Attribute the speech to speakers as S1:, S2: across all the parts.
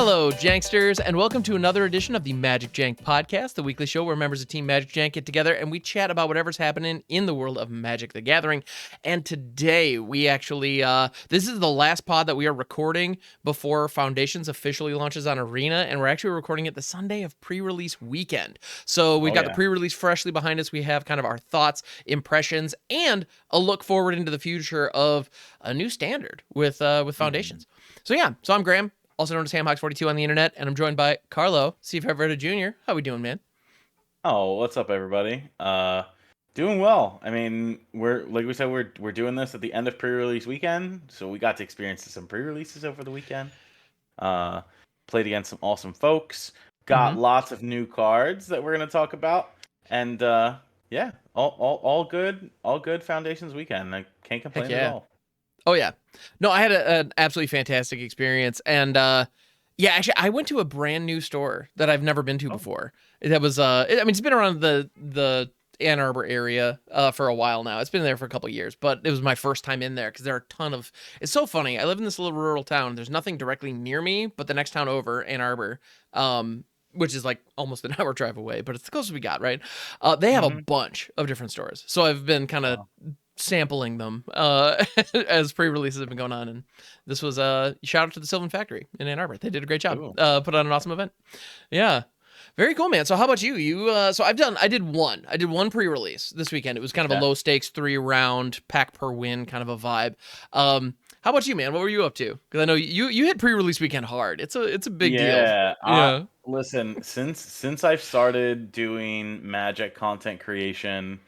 S1: Hello, Janksters, and welcome to another edition of the MagicJank podcast, the weekly show where members of Team MagicJank get together and we chat about whatever's happening in the world of Magic the Gathering. And today, we actually, this is the last pod that we are recording before Foundations officially launches on Arena, and we're actually recording it the Sunday of pre-release weekend. So we've got the pre-release freshly behind us. We have kind of our thoughts, impressions, and a look forward into the future of a new standard with Foundations. So I'm Graham, also known as HamHocks42 on the internet, and I'm joined by Carlo, Steve Everett Jr. How we doing, man?
S2: Oh, what's up, everybody? Doing well. I mean, we're doing this at the end of pre-release weekend, so we got to experience some pre-releases over the weekend. Played against some awesome folks. Got lots of new cards that we're gonna talk about, and all good Foundations weekend. I can't complain at all.
S1: Oh, yeah. No, I had an absolutely fantastic experience. And actually, I went to a brand new store that I've never been to before. That was, it's been around the Ann Arbor area for a while now. It's been there for a couple of years, but it was my first time in there because there are a ton of, it's so funny. I live in this little rural town. There's nothing directly near me, but the next town over, Ann Arbor, which is like almost an hour drive away, but it's the closest we got, right? They have a bunch of different stores. So I've been kind of sampling them as pre-releases have been going on, and this was a shout out to the Sylvan Factory in Ann Arbor. They did a great job. Put on an awesome event. Yeah, very cool, man. So how about you? So I did one pre-release this weekend. It was kind of a low stakes 3-round pack per win kind of a vibe. How about you, man? What were you up to? Because I know you hit pre-release weekend hard. It's a big deal.
S2: Yeah. Listen, since I've started doing Magic content creation,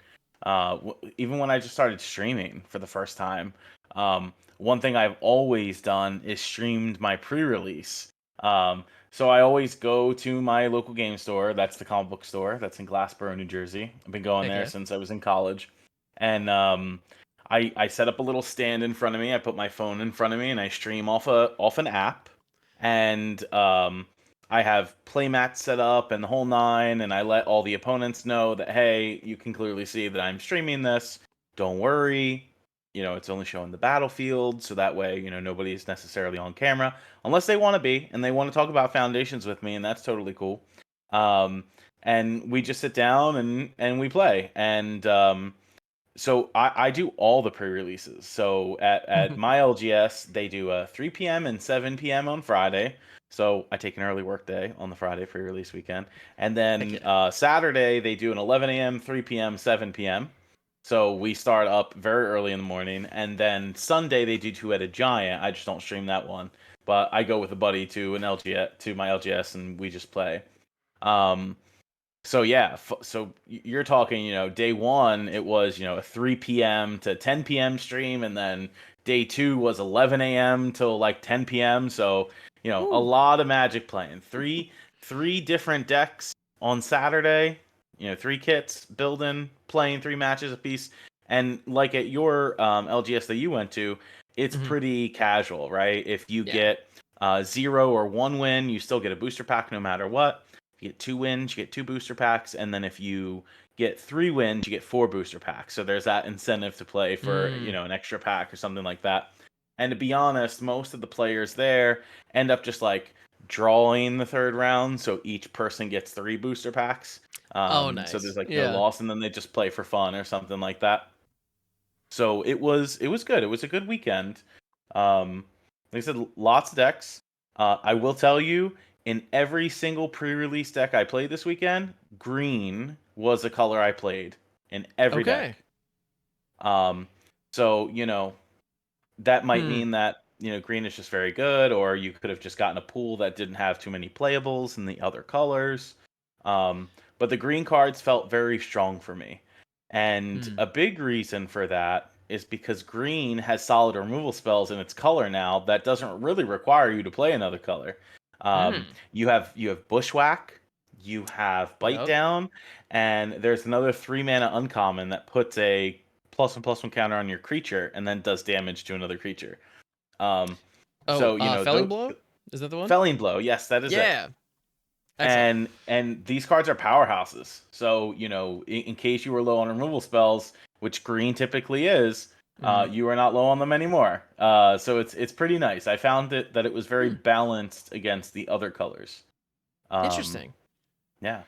S2: even when I just started streaming for the first time, one thing I've always done is streamed my pre-release. So I always go to my local game store. That's the comic book store. That's in Glassboro, New Jersey. I've been going there since I was in college. And I set up a little stand in front of me. I put my phone in front of me, and I stream off an app. And I have playmats set up and the whole nine, and I let all the opponents know that, hey, you can clearly see that I'm streaming this. Don't worry. It's only showing the battlefield, so that way, nobody's necessarily on camera, unless they want to be, and they want to talk about Foundations with me, and that's totally cool. And we just sit down and we play. And so I do all the pre-releases. So at my LGS, they do 3 p.m. and 7 p.m. on Friday. So I take an early work day on the Friday pre-release weekend. And then Saturday, they do an 11 a.m., 3 p.m., 7 p.m. So we start up very early in the morning. And then Sunday, they do 2-headed giant. I just don't stream that one. But I go with a buddy to my LGS, and we just play. So you're talking, day one, it was, a 3 p.m. to 10 p.m. stream. And then day two was 11 a.m. till like 10 p.m. So, a lot of Magic playing. Three different decks on Saturday, 3 kits building, playing 3 matches apiece. And like at your LGS that you went to, it's pretty casual, right? If you get 0 or 1 win, you still get a booster pack no matter what. If you get 2 wins, you get 2 booster packs. And then if you get 3 wins, you get 4 booster packs. So there's that incentive to play for, an extra pack or something like that. And to be honest, most of the players there end up just like drawing the 3rd round, so each person gets 3 booster packs.
S1: Nice.
S2: So there's like no loss, and then they just play for fun or something like that. So it was good. It was a good weekend. Like I said, lots of decks. I will tell you, in every single pre-release deck I played this weekend, green was a color I played in every deck. So that might mean that, green is just very good, or you could have just gotten a pool that didn't have too many playables in the other colors. But the green cards felt very strong for me. And a big reason for that is because green has solid removal spells in its color now that doesn't really require you to play another color. You have Bushwhack, you have Bite Down, and there's another 3-mana uncommon that puts a +1/+1 counter on your creature and then does damage to another creature.
S1: Felling Blow? Is that the one?
S2: Felling Blow, yes, that is it.
S1: Yeah. Excellent.
S2: And these cards are powerhouses. So, in case you were low on removal spells, which green typically is,
S1: Mhm.
S2: You are not low on them anymore. So it's pretty nice. I found that it was very
S1: Hmm.
S2: balanced against the other colors. Um,
S1: Interesting.
S2: yeah.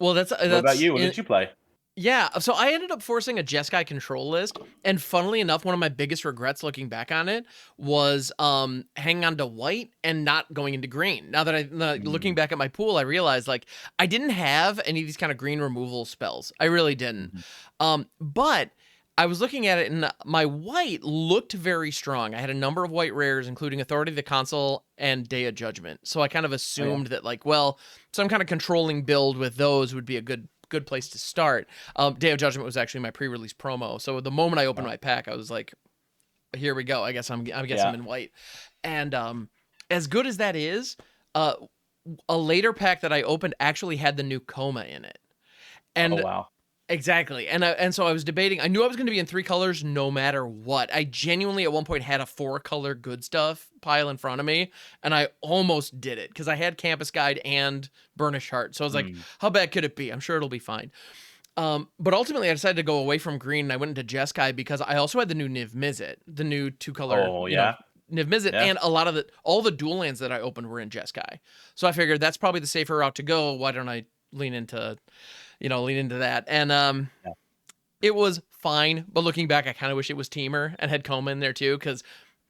S1: Well, that's
S2: What about
S1: that's
S2: you? What
S1: in,
S2: did you play?
S1: yeah. So I ended up forcing a Jeskai control list, and funnily enough, one of my biggest regrets looking back on it was hanging on to white and not going into green. Now that looking
S2: Mm,
S1: back at my pool, I realized like I didn't have any of these kind of green removal spells. I really didn't.
S2: mhm.
S1: But I was looking at it, and my white looked very strong. I had a number of white rares, including Authority of the Consul and Day of Judgment. So I kind of
S2: Oh yeah.
S1: assumed that, like, well, some kind of controlling build with those would be a good place to start. Day of Judgment was actually my pre-release promo. So the moment I opened
S2: Wow.
S1: my pack, I was like, here we go. I guess I'm
S2: Yeah.
S1: in white. And as good as that is, uh, a later pack that I opened actually had the new Coma in it.
S2: Oh
S1: And
S2: wow.
S1: exactly. And so I was debating. I knew I was going to be in 3 colors no matter what. I genuinely at one point had a 4-color good stuff pile in front of me, and I almost did it because I had Campus Guide and Burnished Heart. So I was like,
S2: Mm.
S1: how bad could it be? I'm sure it'll be fine. But ultimately I decided to go away from green and I went into Jeskai because I also had the new Niv Mizzet, the new 2-color,
S2: Oh yeah.
S1: Niv Mizzet,
S2: Yeah.
S1: and a lot of all the dual lands that I opened were in Jeskai. So I figured that's probably the safer route to go. Why don't I lean into that? And
S2: Yeah.
S1: it was fine, but looking back, I kind of wish it was Teamer and had Coma in there too, because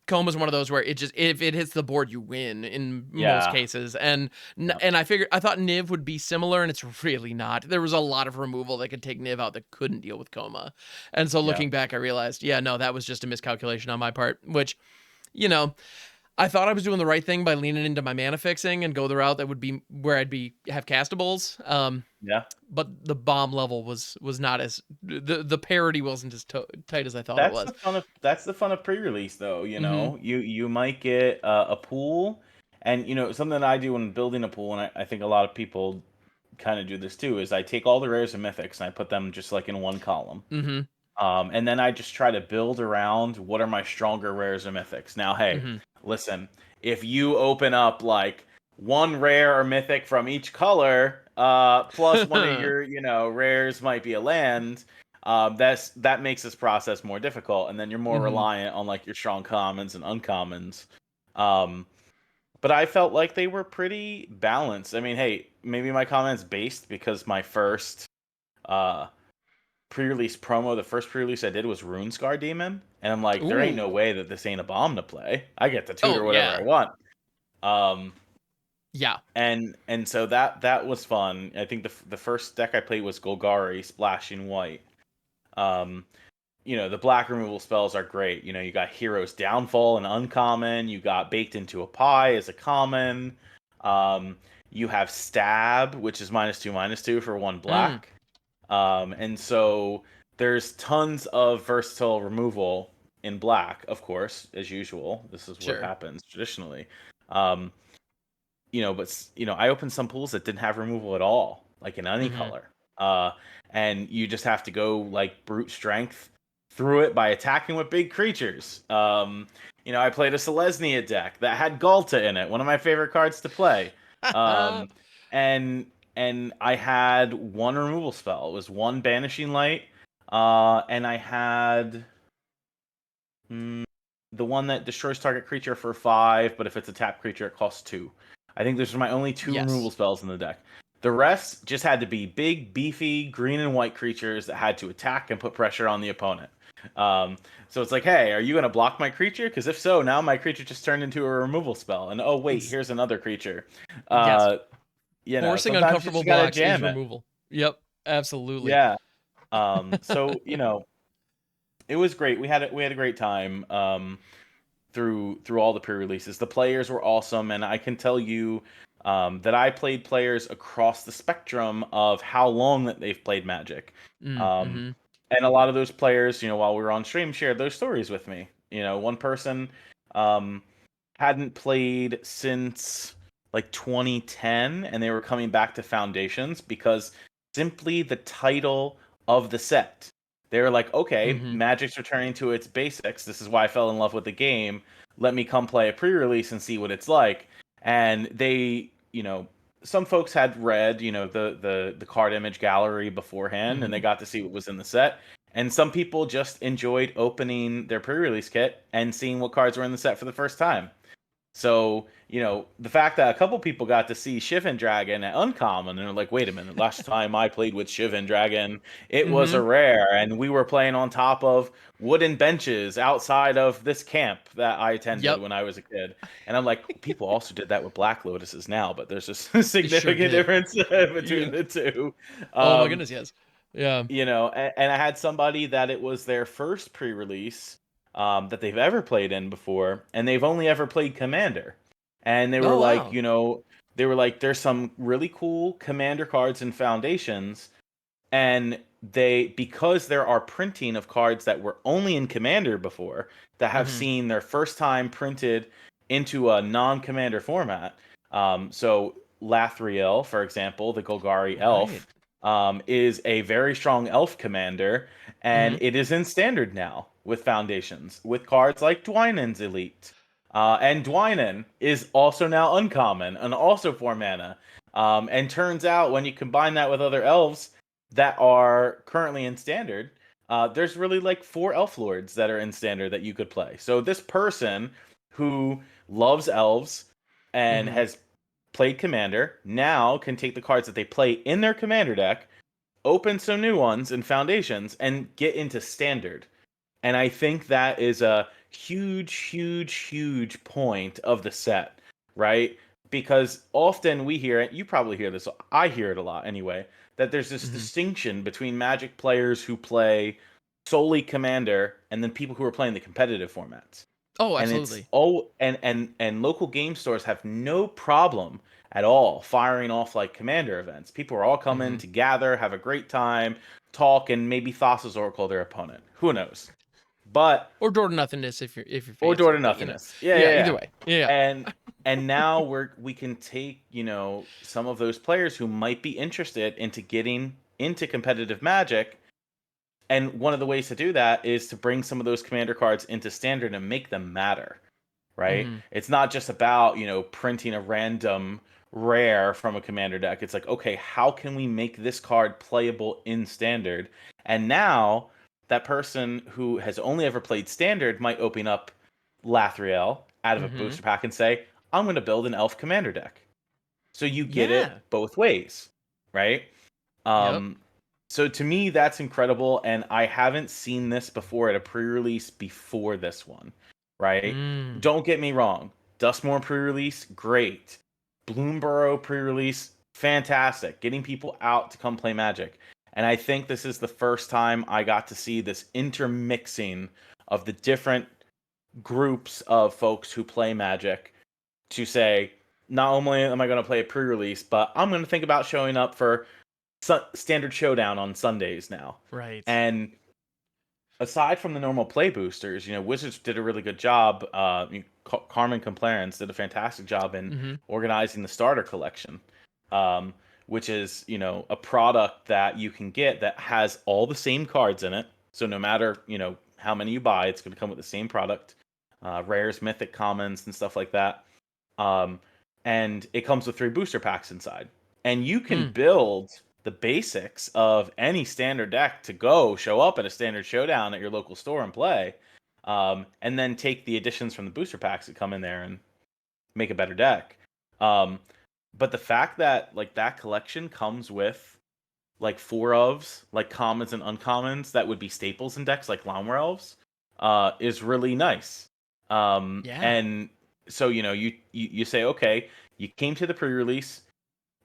S1: Coma's one of those where it just if it hits the board, you win in most
S2: Yeah.
S1: cases. And
S2: Yeah.
S1: I thought Niv would be similar, and it's really not. There was a lot of removal that could take Niv out that couldn't deal with Coma, and so
S2: Yeah.
S1: looking back, I realized, yeah, no, that was just a miscalculation on my part. Which, you know, I thought I was doing the right thing by leaning into my mana fixing and go the route that would be where have castables.
S2: Yeah.
S1: But the bomb level was not as the parity wasn't as tight as I thought it
S2: That's
S1: was.
S2: the fun of pre-release though, you
S1: Mm-hmm.
S2: know. You might get a pool, and you know something that I do when building a pool, and I think a lot of people kind of do this too, is I take all the rares and mythics and I put them just like in one column.
S1: Mm-hmm.
S2: And then I just try to build around what are my stronger rares or mythics. Now, hey,
S1: Mm-hmm.
S2: listen, if you open up like one rare or mythic from each color, plus one of your, you know, rares might be a land, that makes this process more difficult, and then you're more
S1: Mm-hmm.
S2: reliant on like your strong commons and uncommons. Um, but I felt like they were pretty balanced. I mean, hey, maybe my comments based because my first uh pre-release promo, the first pre-release I did was Runescar Demon, and I'm like, there ain't no
S1: Ooh.
S2: way that this ain't a bomb to play. I get to
S1: Oh
S2: tutor whatever I
S1: yeah.
S2: want. Um,
S1: Yeah.
S2: and so that was fun. I think the first deck I played was Golgari Splashing White. Um, you know, the black removal spells are great. You know, you got Hero's Downfall and uncommon. You got Baked into a Pie as a common. Um, you have Stab, which is -2/-2 for 1
S1: Mm.
S2: black. And so there's tons of versatile removal in black, of course, as usual. This is what
S1: Sure.
S2: happens traditionally. Um, you know, but you know, I opened some pools that didn't have removal at all, like in any
S1: Mm-hmm.
S2: color. And you just have to go like brute strength through it by attacking with big creatures. You know, I played a Selesnya deck that had Galta in it, one of my favorite cards to play. Um, and I had one removal spell. It was one Banishing Light, and I had the one that destroys target creature for 5, but if it's a tap creature, it costs 2. I think those are my only 2 removal
S1: Yes.
S2: spells in the deck. The rest just had to be big, beefy, green and white creatures that had to attack and put pressure on the opponent. So it's like, hey, are you going to block my creature? Because if so, now my creature just turned into a removal spell. And oh, wait,
S1: It's
S2: here's another creature.
S1: yes.
S2: Uh, you know,
S1: Forcing
S2: sometimes you
S1: uncomfortable
S2: just got to
S1: blocks is
S2: jam it.
S1: removal. Yep. Absolutely.
S2: Yeah. So, you know, it was great. We had a great time. Through all the pre-releases. The players were awesome, and I can tell you that I played players across the spectrum of how long that they've played Magic. Um,
S1: Mm-hmm.
S2: and a lot of those players, you know, while we were on stream, shared those stories with me. You know, one person um, hadn't played since like 2010, and they were coming back to Foundations because simply the title of the set. They were like, okay,
S1: Mm-hmm.
S2: Magic's returning to its basics. This is why I fell in love with the game. Let me come play a pre-release and see what it's like. And they, you know, some folks had read, you know, the card image gallery beforehand, and
S1: Mm-hmm.
S2: they got to see what was in the set. And some people just enjoyed opening their pre-release kit and seeing what cards were in the set for the first time. So, the fact that a couple people got to see Shivan Dragon at Uncommon and they're like, wait a minute, last time I played with Shivan Dragon, it was a
S1: Mm-hmm.
S2: rare, and we were playing on top of wooden benches outside of this camp that I attended
S1: Yep.
S2: when I was a kid. And I'm like, people also did that with Black Lotuses now, but there's just a
S1: It sure
S2: significant
S1: did.
S2: difference
S1: Yeah.
S2: between the two.
S1: Oh my
S2: Um,
S1: goodness, yes. Yeah.
S2: and I had somebody that it was their first pre-release that they've ever played in before, and they've only ever played Commander. And they were
S1: Oh
S2: like,
S1: wow.
S2: there's some really cool Commander cards and Foundations, and because there are printing of cards that were only in Commander before that have
S1: Mm-hmm.
S2: seen their first time printed into a non-Commander format. So Lathriel, for example, the Golgari
S1: Right.
S2: elf, is a very strong elf commander, and
S1: Mm-hmm.
S2: it is in Standard now with Foundations with cards like Dwynen's Elite. And Dwynen is also now uncommon and also 4 mana. And turns out when you combine that with other elves that are currently in Standard, there's really like 4 Elf Lords that are in Standard that you could play. So this person who loves elves and
S1: Mm-hmm.
S2: has played Commander now can take the cards that they play in their Commander deck, open some new ones in Foundations, and get into Standard. And I think that is a huge, huge, huge point of the set, right? Because often we hear it, you probably hear this, I hear it a lot anyway, that there's this
S1: Mm-hmm.
S2: distinction between Magic players who play solely Commander and then people who are playing the competitive formats.
S1: Oh,
S2: And it's
S1: absolutely.
S2: all and local game stores have no problem at all firing off like Commander events. People are all coming
S1: Mm-hmm.
S2: to gather, have a great time, talk, and maybe Thassa's Oracle their opponent. Who knows? But
S1: Or door to nothingness if you're
S2: or door
S1: fancy,
S2: to
S1: but
S2: nothingness. Yeah,
S1: yeah.
S2: yeah,
S1: Either
S2: yeah.
S1: way, yeah.
S2: And now we can take, some of those players who might be interested into getting into competitive Magic, and one of the ways to do that is to bring some of those commander cards into Standard and make them matter, right?
S1: Mm-hmm.
S2: It's not just about, printing a random rare from a commander deck. It's like, okay, how can we make this card playable in Standard? And now that person who has only ever played Standard might open up Lathriel out of a
S1: Mm-hmm.
S2: booster pack and say, I'm going to build an elf commander deck. So you get it
S1: Yeah.
S2: both ways, right?
S1: Yep.
S2: Um, so to me, that's incredible, and I haven't seen this before at a pre-release before this one, right?
S1: Mm.
S2: Don't get me wrong. Dustmore pre-release, great. Bloomborough pre-release, fantastic. Getting people out to come play Magic. And I think this is the first time I got to see this intermixing of the different groups of folks who play Magic to say, not only am I going to play a pre-release, but I'm going to think about showing up for Standard Showdown on Sundays now.
S1: Right.
S2: And aside from the normal play boosters, Wizards did a really good job. Carmen Compliance did a fantastic job in
S1: Mm-hmm.
S2: organizing the starter collection, um, which is a product that you can get that has all the same cards in it. So no matter how many you buy, it's going to come with the same product, rares, mythic, commons, and stuff like that. Um, and it comes with 3 booster packs inside, and you can
S1: Hmm.
S2: build the basics of any standard deck to go show up at a standard showdown at your local store and play, and then take the additions from the booster packs that come in there and make a better deck. Um, but the fact that like that collection comes with like 4 ofs, like commons and uncommons that would be staples in decks like Llanowar Elves, is really nice.
S1: Yeah.
S2: And so you say, okay, you came to the pre-release,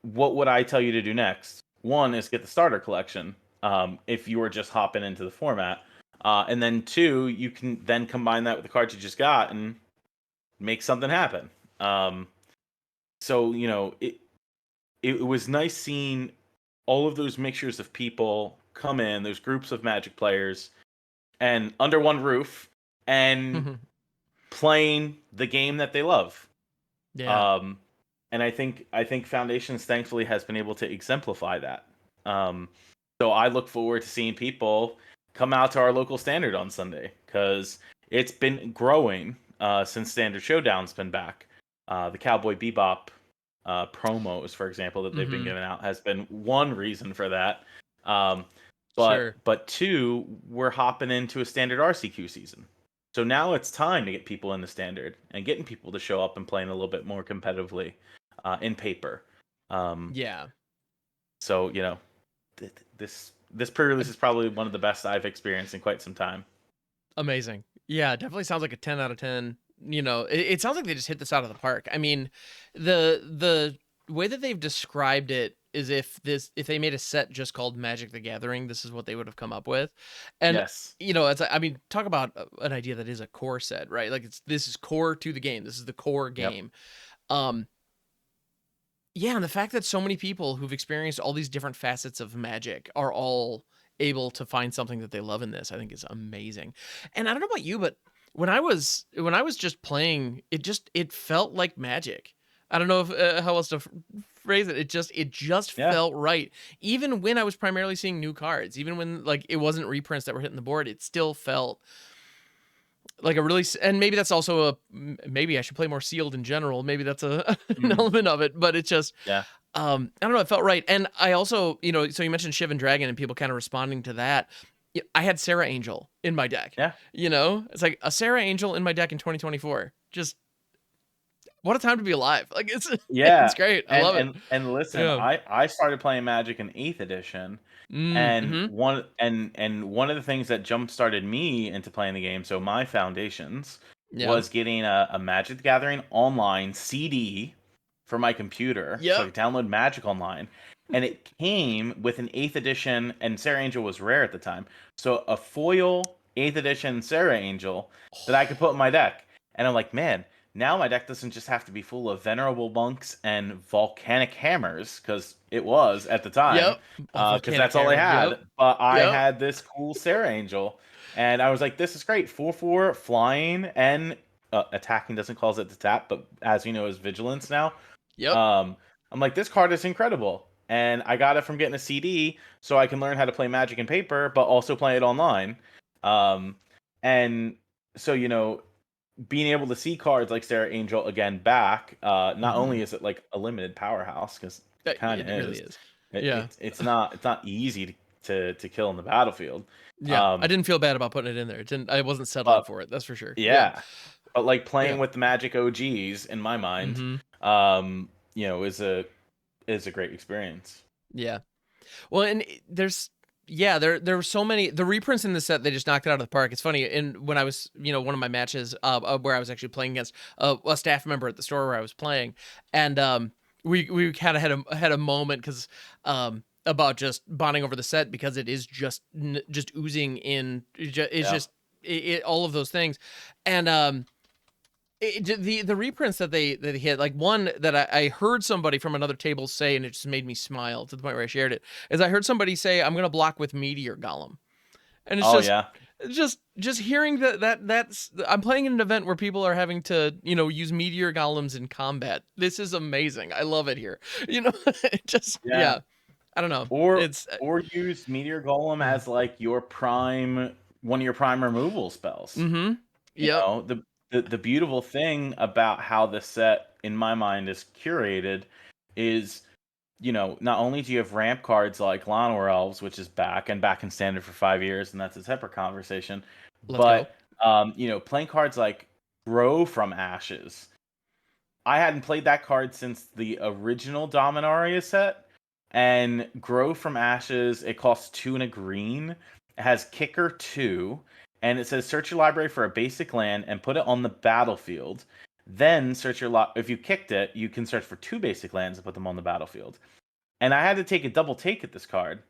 S2: what would I tell you to do next? One is get the starter collection, if you were just hopping into the format. And then 2, you can then combine that with the cards you just got and make something happen. Um, so, it was nice seeing all of those mixtures of people come in, those groups of Magic players, and under one roof, and playing the game that they love.
S1: Yeah.
S2: Um, and I think Foundations thankfully has been able to exemplify that. Um, so I look forward to seeing people come out to our local Standard on Sunday because it's been growing since Standard Showdown's been back. The Cowboy Bebop promos, for example, that they've been
S1: Mm-hmm.
S2: giving out has been one reason for that. Um,
S1: Sure.
S2: But two, we're hopping into a standard RCQ season. So now it's time to get people in the standard and getting people to show up and playing a little bit more competitively in paper.
S1: Yeah.
S2: So this pre-release is probably one of the best I've experienced in quite some time.
S1: Amazing. Yeah, definitely sounds like a 10 out of 10. It sounds like they just hit this out of the park. I mean, the way that they've described it is if they made a set just called Magic the Gathering, this is what they would have come up with. And
S2: Yes.
S1: I mean, talk about an idea that is a core set, right? Like this is core to the game. This is the core
S2: Yep.
S1: game. Um yeah, and the fact that so many people who've experienced all these different facets of Magic are all able to find something that they love in this, I think is amazing. And I don't know about you, but when I was just playing, it felt like Magic. I don't know if how else to phrase it. It just
S2: Yeah.
S1: felt right. Even when I was primarily seeing new cards, even when like it wasn't reprints that were hitting the board, it still felt like a really, and maybe that's also maybe I should play more sealed in general. Maybe that's an
S2: Mm,
S1: element of it, but it just
S2: yeah.
S1: I don't know, it felt right. And I also, so you mentioned Shiv and Dragon and people kind of responding to that. I had Sarah Angel in my deck.
S2: Yeah.
S1: It's like a Sarah Angel in my deck in 2024. Just what a time to be alive. Like it's
S2: Yeah.
S1: great. I
S2: And
S1: love it.
S2: and and listen,
S1: Yeah.
S2: I started playing Magic in 8th edition. And
S1: Mm-hmm.
S2: one of the things that jump started me into playing the game, so my foundations,
S1: Yeah.
S2: was getting a Magic the Gathering online CD for my computer, so I
S1: Yep.
S2: could download Magic Online. And it came with an 8th edition, and Sarah Angel was rare at the time. So a foil 8th edition Sarah Angel that I could put in my deck. And I'm like, man, now my deck doesn't just have to be full of Venerable Monks and Volcanic Hammers, because it was at the time,
S1: Yep. Oh,
S2: because
S1: Volcanic
S2: that's all I
S1: Hammer.
S2: had.
S1: Yep.
S2: But I
S1: Yep.
S2: had this cool Sarah Angel, and I was like, "This is great! 4/4 flying and attacking doesn't cause it to tap, but as you know, is vigilance now."
S1: Yep.
S2: Um, I'm like, "This card is incredible," and I got it from getting a CD, so I can learn how to play Magic in paper, but also play it online. Um, and so being able to see cards like Sarah Angel again back, not
S1: Mm-hmm.
S2: only is it like a limited powerhouse, because it kind of
S1: It really
S2: is.
S1: is.
S2: It,
S1: Yeah.
S2: it it's not easy to kill in the battlefield.
S1: Yeah. I
S2: Um,
S1: didn't feel bad about putting it in there. It didn't. I wasn't settling
S2: but
S1: for it. That's for sure. Yeah.
S2: yeah, but like playing
S1: Yeah.
S2: with the Magic OGs in my mind,
S1: Mm-hmm.
S2: is a great experience.
S1: Yeah. Well, and there were so many the reprints in the set. They just knocked it out of the park. It's funny. And when I was one of my matches where I was actually playing against a staff member at the store where I was playing, and we kind of had a moment because about just bonding over the set because it is just oozing in. It's
S2: Yeah.
S1: just all of those things, and the reprints that they hit, like one that I heard somebody from another table say, and it just made me smile to the point where I shared it, is I heard somebody say, "I'm gonna block with Meteor Golem," and it's
S2: Oh
S1: just
S2: yeah.
S1: just hearing that's I'm playing in an event where people are having to use Meteor Golems in combat. This is amazing. I love it here. It just
S2: Yeah.
S1: yeah. I don't know.
S2: Or
S1: It's
S2: or use Meteor Golem as like your prime one of your prime removal spells.
S1: mm-hmm.
S2: You
S1: Yep.
S2: know, the beautiful thing about how the set in my mind is curated is, not only do you have ramp cards like Llanowar Elves, which is back and back in standard for 5 years, and that's a separate conversation,
S1: Let's go.
S2: but playing cards like Grow from Ashes. I hadn't played that card since the original Dominaria set. And Grow from Ashes, it costs 2 and a green. It has Kicker 2. And it says search your library for a basic land and put it on the battlefield. Then search your if you kicked it, you can search for 2 basic lands and put them on the battlefield. And I had to take a double take at this card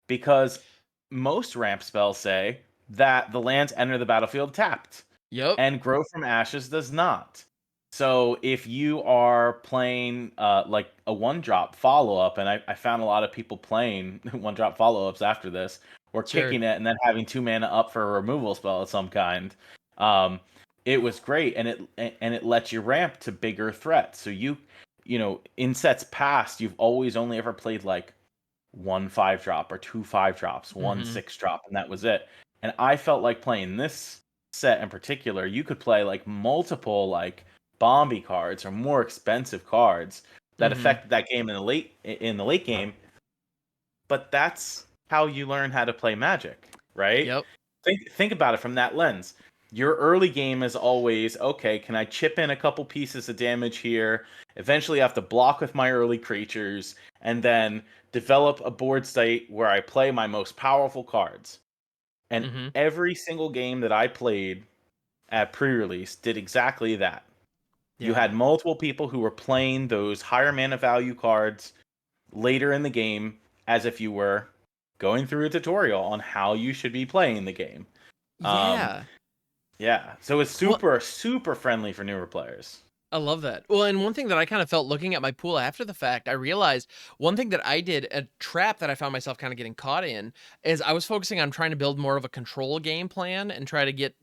S2: because most ramp spells say that the lands enter the battlefield tapped
S1: Yep.
S2: and Grow from Ashes does not. So if you are playing like a one drop follow up, and I found a lot of people playing one drop follow ups after this, or
S1: Sure.
S2: kicking it and then having 2 mana up for a removal spell of some kind, um, it was great, and it lets you ramp to bigger threats. So in sets past, you've always only ever played like 1 5 drop or 2 5 drops, one
S1: Mm-hmm.
S2: 6 drop, and that was it. And I felt like playing this set in particular, you could play like multiple like Bombi cards or more expensive cards that
S1: Mm-hmm.
S2: affected that game in the late game. But that's how you learn how to play Magic, right?
S1: Yep.
S2: Think about it from that lens. Your early game is always, okay, can I chip in a couple pieces of damage here? Eventually I have to block with my early creatures and then develop a board state where I play my most powerful cards. And
S1: Mm-hmm.
S2: every single game that I played at pre-release did exactly that. You
S1: Yeah.
S2: had multiple people who were playing those higher mana value cards later in the game as if you were going through a tutorial on how you should be playing the game. Um,
S1: Yeah.
S2: yeah, so it's
S1: Well,
S2: super friendly for newer players.
S1: I love that. Well, and one thing that I kind of felt looking at my pool after the fact, I realized one thing that I did, a trap that I found myself kind of getting caught in, is I was focusing on trying to build more of a control game plan and try to get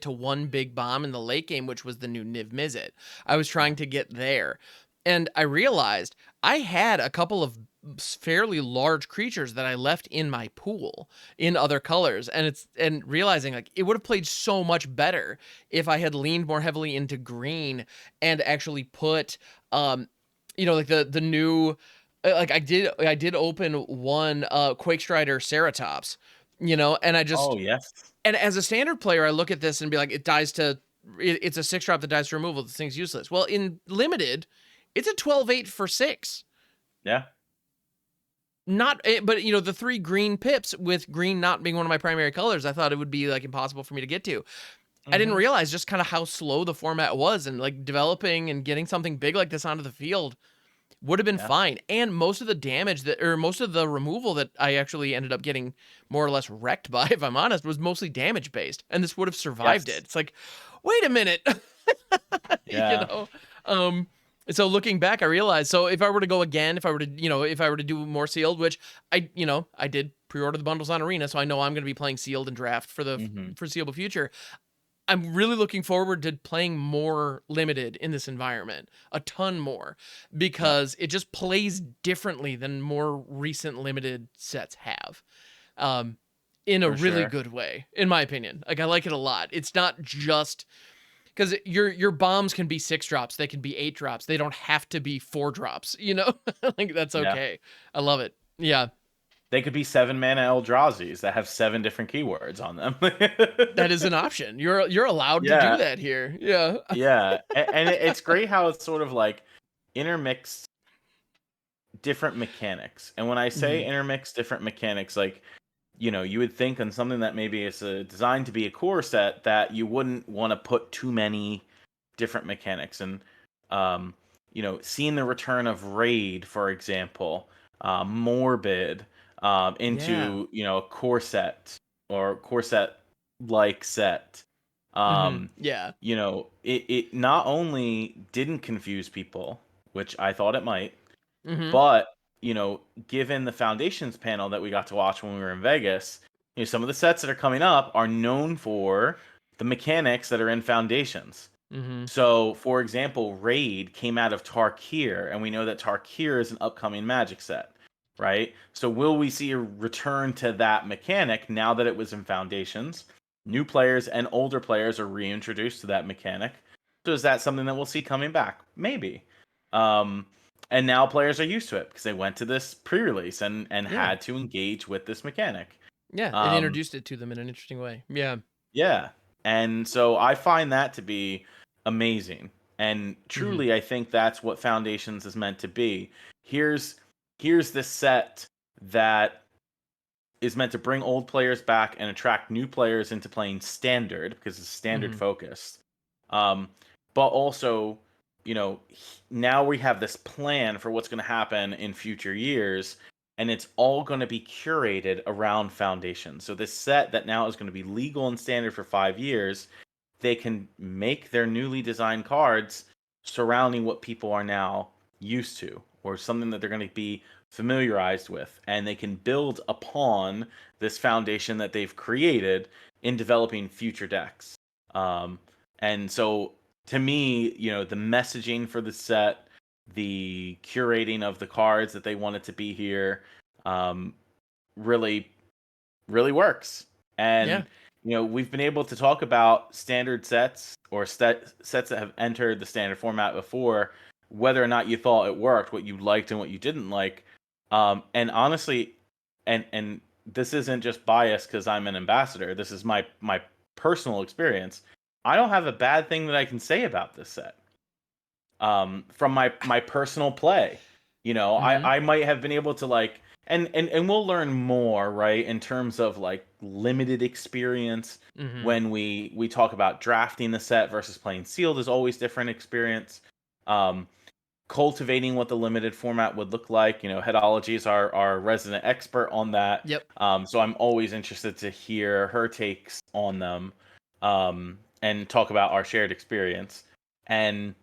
S1: to one big bomb in the late game, which was the new Niv Mizzet. I was trying to get there. And I realized I had a couple of fairly large creatures that I left in my pool in other colors, and realizing like it would have played so much better if I had leaned more heavily into green and actually put like the new like I did open one Quake Strider Ceratops, and I just
S2: Oh yes,
S1: and as a standard player I look at this and be like, it's a 6 drop that dies to removal, this thing's useless. Well, in limited it's a 12/8 for 6.
S2: yeah,
S1: Not but the 3 green pips, with green not being one of my primary colors, I thought it would be like impossible for me to get to. I didn't
S2: hmm
S1: realize just kind of how slow the format was, and like developing and getting something big like this onto the field would have been
S2: yeah,
S1: fine. And most of the damage or most of the removal that I actually ended up getting more or less wrecked by, if I'm honest, was mostly damage based. And this would have survived it.
S2: yes,
S1: It's like, wait a minute. you
S2: yeah,
S1: know? Um, so looking back, I realized, so if I were to go again, if I were to do more sealed, which I did pre-order the bundles on Arena, so I know I'm going to be playing sealed and draft for the
S2: hmm
S1: foreseeable future. I'm really looking forward to playing more limited in this environment, a ton more,
S2: yeah,
S1: because it just plays differently than more recent limited sets have, um, in a
S2: for
S1: really
S2: sure.
S1: good way, in my opinion. Like, I like it a lot. It's not just because your bombs can be 6 drops, they can be 8 drops. They don't have to be 4 drops. Like that's
S2: Yeah,
S1: okay. I love it. Yeah,
S2: they could be 7 mana Eldrazi's that have 7 different keywords on them.
S1: that is an option. You're allowed to do
S2: Yeah,
S1: that here. Yeah.
S2: yeah, and it's great how it's sort of like intermixed different mechanics. And when I say
S1: Hmm.
S2: intermix different mechanics, like, you would think on something that maybe is designed to be a core set that you wouldn't want to put too many different mechanics. And, seeing the return of Raid, for example, Morbid,
S1: Yeah.
S2: into, a core set or core set like set.
S1: Hmm.
S2: Um,
S1: Yeah.
S2: it not only didn't confuse people, which I thought it might,
S1: Hmm.
S2: but, given the Foundations panel that we got to watch when we were in Vegas, some of the sets that are coming up are known for the mechanics that are in Foundations.
S1: Hmm.
S2: So, for example, Raid came out of Tarkir, and we know that Tarkir is an upcoming Magic set, right? So, will we see a return to that mechanic now that it was in Foundations? New players and older players are reintroduced to that mechanic. So, is that something that we'll see coming back? Maybe. Um, and now players are used to it because they went to this pre-release and
S1: Yeah.
S2: had to engage with this mechanic.
S1: Yeah. It
S2: Um,
S1: introduced it to them in an interesting way. Yeah.
S2: yeah, and so I find that to be amazing, and
S1: Hmm.
S2: truly, I think that's what Foundations is meant to be. Here's here's this set that is meant to bring old players back and attract new players into playing standard because it's standard
S1: Hmm.
S2: focused. Um, but also, now we have this plan for what's going to happen in future years, and it's all going to be curated around Foundation. So this set that now is going to be legal and standard for 5 years, they can make their newly designed cards surrounding what people are now used to, or something that they're going to be familiarized with, and they can build upon this foundation that they've created in developing future decks. Um, and so, to me, the messaging for the set, the curating of the cards that they wanted to be here, um, really, really works.
S1: Yeah.
S2: And we've been able to talk about standard sets or sets that have entered the standard format before, whether or not you thought it worked, what you liked and what you didn't like. And honestly, and this isn't just bias because I'm an ambassador. This is my personal experience. I don't have a bad thing that I can say about this set. From my personal play. You know,
S1: Mm-hmm.
S2: I might have been able to like and we'll learn more, right, in terms of like limited experience
S1: Mm-hmm.
S2: when we talk about drafting the set versus playing sealed is always different experience. Um Cultivating what the limited format would look like. You know, Headology is our resident expert on that.
S1: Yep.
S2: So I'm always interested to hear her takes on them, and talk about our shared experience. And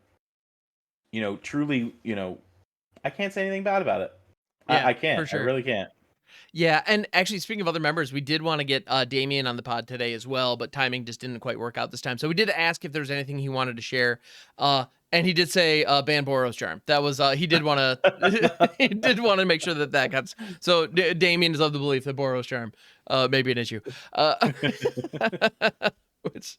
S2: you know, truly, you know, I can't say anything bad about it.
S1: Yeah,
S2: I can't.
S1: for
S2: I
S1: sure.
S2: really can't.
S1: Yeah, and actually, speaking of other members, we did want to get Damien on the pod today as well, but timing just didn't quite work out this time. So we did ask if there's anything he wanted to share, and he did say ban Boros Charm. That was he did want to he did want to make sure that that got. So Damien is of the belief that Boros Charm may be an issue, which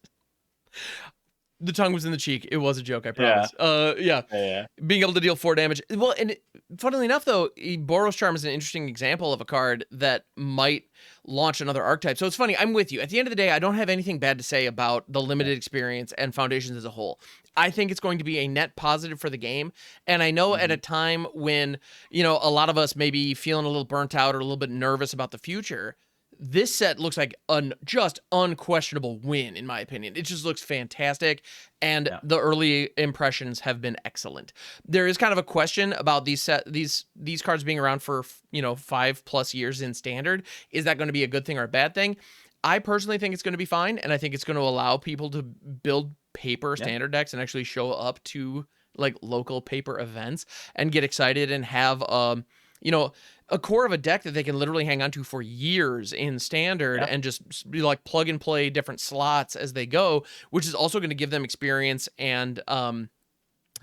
S1: the tongue was in the cheek. It was a joke, I
S2: Yeah.
S1: promise. Yeah.
S2: Yeah.
S1: Being able to deal 4 damage. Well, and funnily enough, though, Boros Charm is an interesting example of a card that might launch another archetype. So it's funny. I'm with you. At the end of the day, I don't have anything bad to say about the limited experience and Foundations as a whole. I think it's going to be a net positive for the game. And I know at a time when, you know, a lot of us may be feeling a little burnt out or a little bit nervous about the future, this set looks like just unquestionable win, in my opinion. It just looks fantastic, and the early impressions have been excellent. There is kind of a question about these cards being around for, you know, 5+ years in standard. Is that going to be a good thing or a bad thing? I personally think it's going to be fine, and I think it's going to allow people to build paper standard decks and actually show up to like local paper events and get excited and have you know, a core of a deck that they can literally hang on to for years in standard and just be like plug and play different slots as they go, which is also going to give them experience and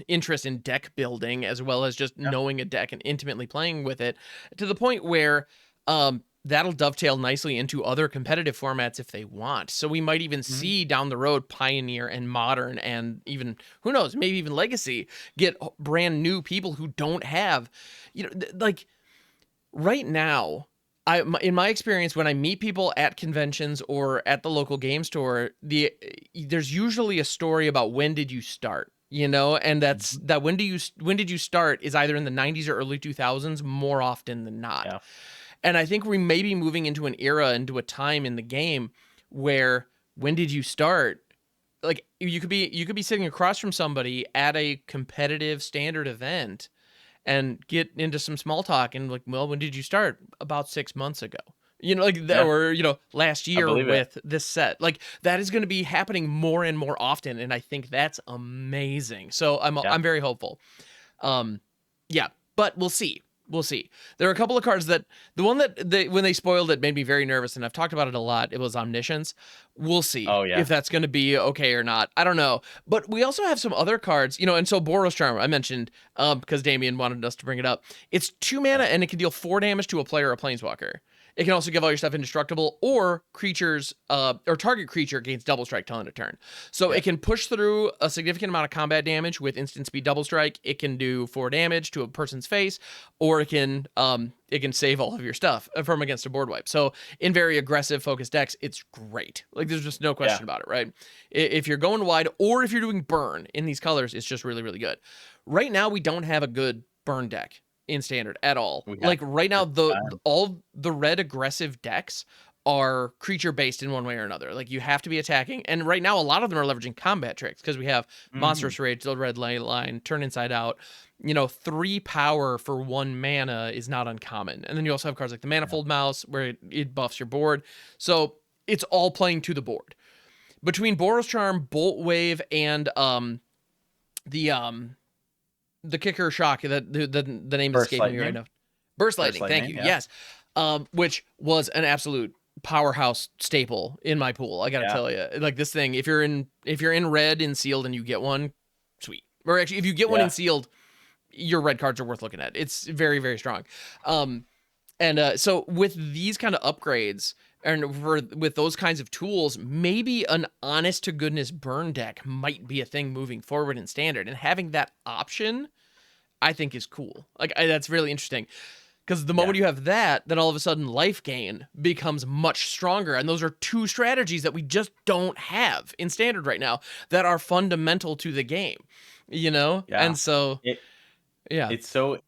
S1: interest in deck building, as well as just knowing a deck and intimately playing with it, to the point where that'll dovetail nicely into other competitive formats if they want. So we might even see down the road Pioneer and Modern and even, who knows, maybe even Legacy get brand new people who don't have, you know, like right now, in my experience, when I meet people at conventions or at the local game store, there's usually a story about when did you start, you know, and that when did you start is either in the 90s or early 2000s more often than not.
S2: Yeah.
S1: And I think we may be moving into an era, into a time in the game where when did you start? Like you could be sitting across from somebody at a competitive standard event and get into some small talk and like, well, when did you start? About 6 months ago. You know, like that, or you know, last
S2: I
S1: year
S2: believe it.
S1: with this set. Like that is going to be happening more and more often, and I think that's amazing. So I'm very hopeful. Yeah, but we'll see. We'll see. There are a couple of cards that the one that when they spoiled it made me very nervous, and I've talked about it a lot. It was Omniscience. We'll see if that's going to be okay or not. I don't know. But we also have some other cards, you know, and so Boros Charm I mentioned because Damien wanted us to bring it up. It's 2 mana and it can deal 4 damage to a player or planeswalker. It can also give all your stuff indestructible, or creatures, or target creature gains double strike till end of turn. So it can push through a significant amount of combat damage with instant speed double strike. It can do 4 damage to a person's face, or it can save all of your stuff from against a board wipe. So in very aggressive focused decks, it's great. Like there's just no question about it, right? If you're going wide or if you're doing burn in these colors, it's just really, really good. Right now, we don't have a good burn deck in standard at all. Like right now, all the red aggressive decks are creature based in one way or another. Like you have to be attacking, and right now a lot of them are leveraging combat tricks because we have Monstrous Rage, the red line, Turn Inside Out. You know, 3 power for 1 mana is not uncommon, and then you also have cards like the Manifold Mouse where it buffs your board. So it's all playing to the board. Between Boros Charm, Bolt Wave, and the kicker shock, that the name is escaping me right now. Burst Lightning, thank you. Yes. Which was an absolute powerhouse staple in my pool. I gotta tell you, like this thing, if you're in red in sealed and you get one, sweet. Or actually, if you get one in sealed, your red cards are worth looking at. It's very, very strong. So with these kind of upgrades and with those kinds of tools, maybe an honest to goodness burn deck might be a thing moving forward in standard, and having that option I think is cool. Like that's really interesting. Because the moment you have that, then all of a sudden life gain becomes much stronger. And those are two strategies that we just don't have in standard right now that are fundamental to the game, you know?
S2: Yeah.
S1: And so,
S2: It
S1: yeah.
S2: it's so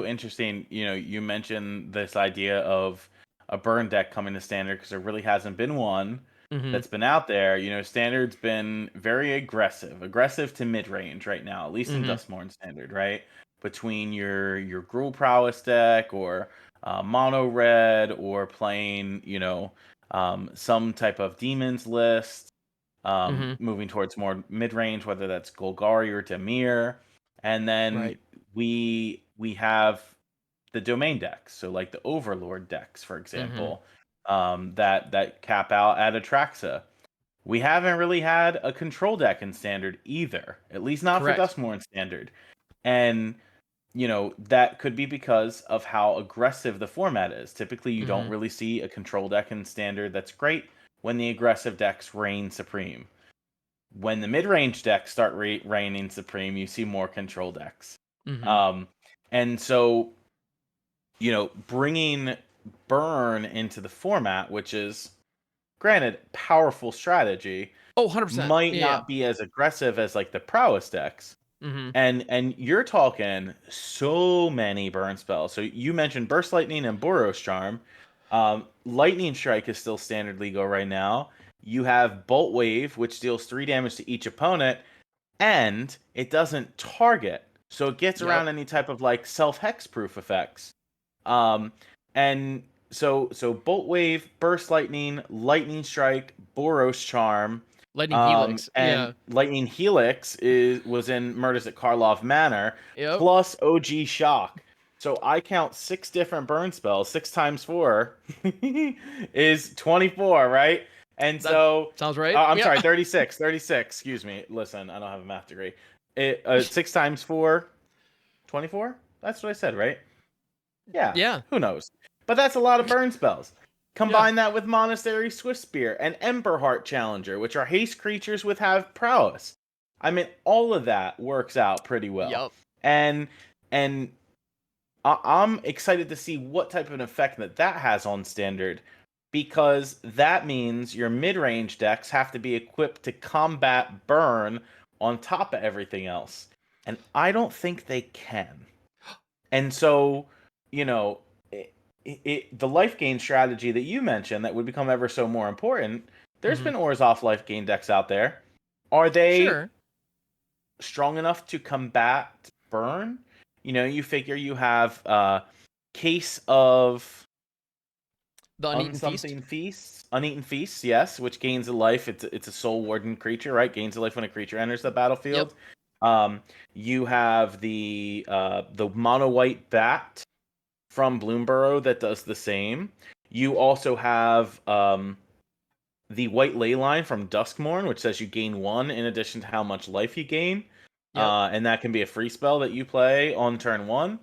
S2: interesting. You mentioned this idea of a burn deck coming to standard because there really hasn't been one
S1: Mm-hmm.
S2: that's been out there. Standard's been very aggressive to mid range right now, at least in
S1: Mm-hmm.
S2: Dustmorn standard, right? Between your Gruul Prowess deck or mono red or playing, some type of demons list,
S1: Mm-hmm.
S2: moving towards more mid range, whether that's Golgari or Demir, and then
S1: Right.
S2: we have the domain decks, so like the Overlord decks, for
S1: Mm-hmm.
S2: example, that cap out at Atraxa. We haven't really had a control deck in standard either, at least not for
S1: Correct.
S2: Dustmore in standard, and that could be because of how aggressive the format is. Typically, you don't
S1: Mm-hmm.
S2: really see a control deck in standard that's great when the aggressive decks reign supreme. When the mid-range decks start reigning supreme, you see more control decks.
S1: Mm-hmm.
S2: Um, and so, bringing burn into the format, which is granted powerful strategy,
S1: Oh, 100%.
S2: might
S1: Yeah.
S2: not be as aggressive as like the prowess decks.
S1: Mm-hmm.
S2: And you're talking so many burn spells. So you mentioned Burst Lightning and Boros Charm. Lightning Strike is still standard legal right now. You have Bolt Wave, which deals 3 damage to each opponent, and it doesn't target. So it gets
S1: Yep.
S2: around any type of like self-hexproof effects. Um, and so Bolt Wave, Burst Lightning, Lightning Strike, Boros Charm,
S1: Lightning Helix.
S2: and
S1: Yeah.
S2: Lightning Helix was in Murders at Karlov Manor,
S1: Yep.
S2: plus OG Shock. So I count 6 different burn spells. 6 times 4 is 24, right? And
S1: That
S2: so,
S1: sounds right.
S2: I'm
S1: Yeah.
S2: sorry, 36. 36. Excuse me. Listen, I don't have a math degree. 6 times 4, 24? That's what I said, right? Yeah,
S1: Yeah.
S2: who knows? But that's a lot of burn spells.
S1: Yeah.
S2: Combine that with Monastery Swift Spear and Ember Heart Challenger, which are haste creatures with have prowess. I mean, all of that works out pretty well.
S1: Yep.
S2: And I'm excited to see what type of an effect that has on standard, because that means your mid-range decks have to be equipped to combat burn on top of everything else. And I don't think they can. And so, you know, the life gain strategy that you mentioned that would become ever so more important. There's
S1: Mm-hmm.
S2: been Orzhov life gain decks out there. Are they
S1: Sure.
S2: strong enough to combat burn? You figure you have Case of
S1: The Uneaten Feast.
S2: Uneaten Feast, yes, which gains a life. It's a Soul Warden creature, right? Gains a life when a creature enters the
S1: Yep.
S2: battlefield. You have the mono white bat from Bloomburrow that does the same. You also have the white ley line from Duskmourn, which says you gain 1 in addition to how much life you gain.
S1: Yep.
S2: And that can be a free spell that you play on turn 1.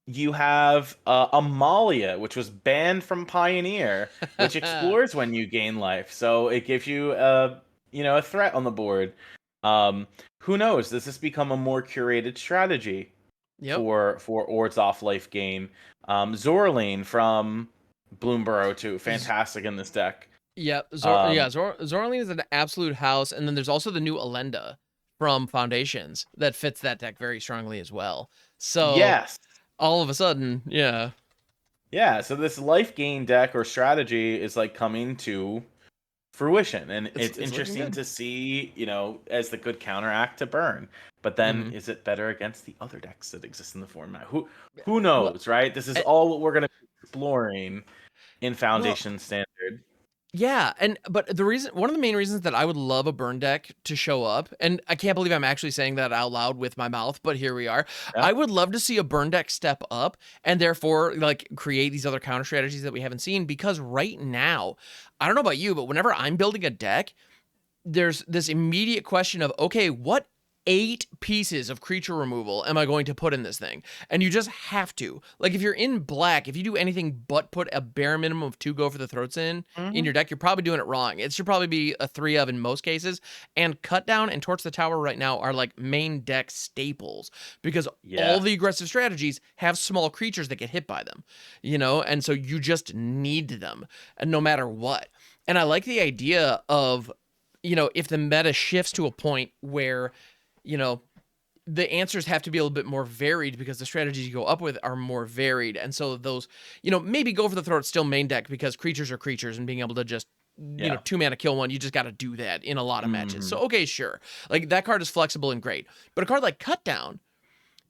S2: You have Amalia, which was banned from Pioneer, which explores when you gain life. So it gives you a threat on the board. Who knows? Does this become a more curated strategy
S1: Yep.
S2: for Orzhov life gain? Zorlane from Bloomburrow too, fantastic in this deck.
S1: Yep.
S2: Um,
S1: Zorlene is an absolute house, and then there's also the new Alenda from Foundations that fits that deck very strongly as well. So
S2: yes,
S1: all of a sudden, yeah.
S2: yeah. So this life gain deck or strategy is like coming to fruition, and it's
S1: It's looking
S2: interesting
S1: good.
S2: to see, as the good counteract to burn. But then,
S1: Mm-hmm.
S2: is it better against the other decks that exist in the format? Who
S1: Well,
S2: knows, right? This is
S1: eh,
S2: all what we're going to be exploring in
S1: well,
S2: Foundation Standard.
S1: yeah, but one of the main reasons that I would love a burn deck to show up, and I can't believe I'm actually saying that out loud with my mouth, but here we are.
S2: Yeah,
S1: I would love to see a burn deck step up and therefore like create these other counter strategies that we haven't seen, because right now, I don't know about you, but whenever I'm building a deck, there's this immediate question of, okay, what 8 pieces of creature removal am I going to put in this thing? And you just have to. Like, if you're in black, if you do anything but put a bare minimum of 2 go for the throats in your deck, you're probably doing it wrong. It should probably be a 3 of in most cases. And Cut Down and Torch the Tower right now are like main deck staples because all the aggressive strategies have small creatures that get hit by them, you know? And so you just need them, and no matter what. And I like the idea of, you know, if the meta shifts to a point where, you know, the answers have to be a little bit more varied because the strategies you go up with are more varied. And so those, you know, maybe Go for the Throat still main deck because creatures are creatures and being able to just, you know, 2 mana kill one, you just got to do that in a lot of matches. So, okay, sure. Like, that card is flexible and great. But a card like Cut Down,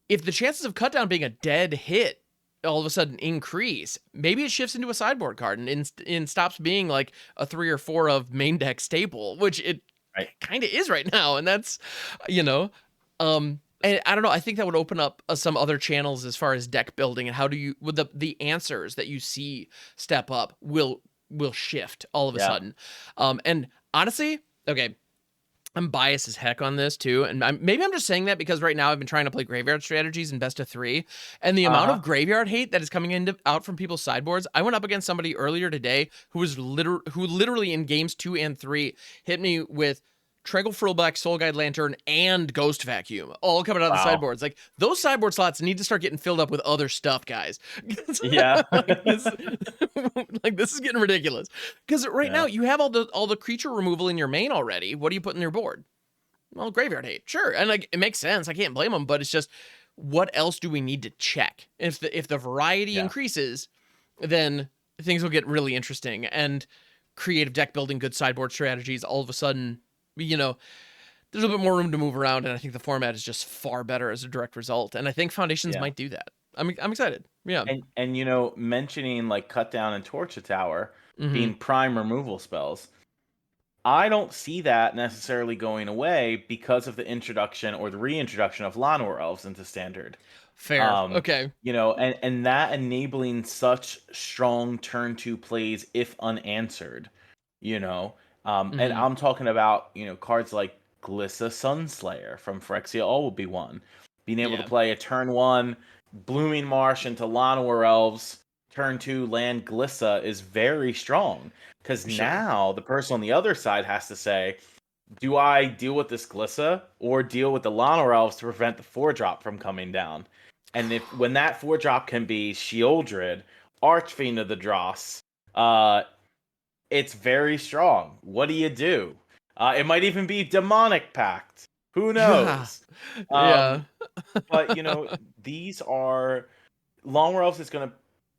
S1: if the chances of Cut Down being a dead hit all of a sudden increase, maybe it shifts into a sideboard card and stops being like a 3 or 4 of main deck staple, which it kind of is right now. And that's, you know, and I don't know, I think that would open up some other channels as far as deck building and how do you, with the answers that you see step up will shift all of a sudden. And honestly, okay, I'm biased as heck on this too, and maybe I'm just saying that because right now I've been trying to play graveyard strategies in best of 3, and the amount of graveyard hate that is coming out from people's sideboards. I went up against somebody earlier today who was literally in games 2 and 3 hit me with Tranquil Frillback, Soul Guide Lantern, and Ghost Vacuum, all coming out of the sideboards. Like, those sideboard slots need to start getting filled up with other stuff, guys. Like, this is getting ridiculous. Because right now, you have all the creature removal in your main already. What do you put in your board? Well, graveyard hate. Sure. And like, it makes sense. I can't blame them, but it's just, what else do we need to check? If the variety increases, then things will get really interesting. And creative deck building, good sideboard strategies, all of a sudden, you know, there's a little bit more room to move around, and I think the format is just far better as a direct result. And I think Foundations might do that. I'm excited. Yeah.
S2: And you know, mentioning like Cut Down and Torch the Tower being prime removal spells, I don't see that necessarily going away because of the introduction or the reintroduction of Llanowar Elves into Standard.
S1: Fair. Okay.
S2: You know, and that enabling such strong turn 2 plays if unanswered, you know. And I'm talking about, you know, cards like Glissa Sunslayer from Phyrexia All will be one. Being able to play a turn 1 Blooming Marsh into Llanowar Elves, turn 2 land Glissa is very strong. Because now the person on the other side has to say, do I deal with this Glissa or deal with the Llanowar Elves to prevent the 4-drop from coming down? And when that 4-drop can be Sheoldred, Archfiend of the Dross, it's very strong. What do you do? It might even be Demonic Pact. Who knows? But, you know, these are... Llanowar Elves is going to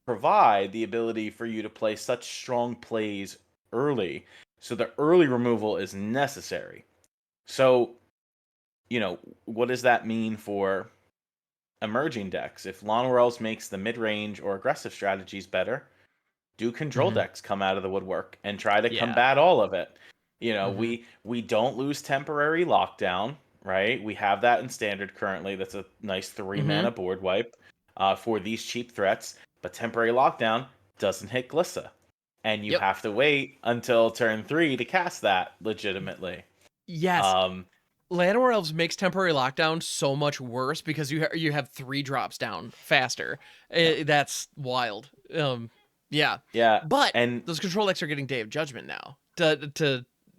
S2: provide the ability for you to play such strong plays early. So the early removal is necessary. So, you know, what does that mean for emerging decks? If Llanowar Elves makes the mid-range or aggressive strategies better, do control decks come out of the woodwork and try to combat all of it? You know, we don't lose temporary lockdown, right? We have that in Standard currently. That's a nice 3-mana board wipe for these cheap threats. But temporary lockdown doesn't hit Glissa. And you have to wait until turn 3 to cast that legitimately.
S1: Yes. Llanowar Elves makes temporary lockdown so much worse because you have 3 drops down faster. That's wild. Yeah. But those control decks are getting Day of Judgment now.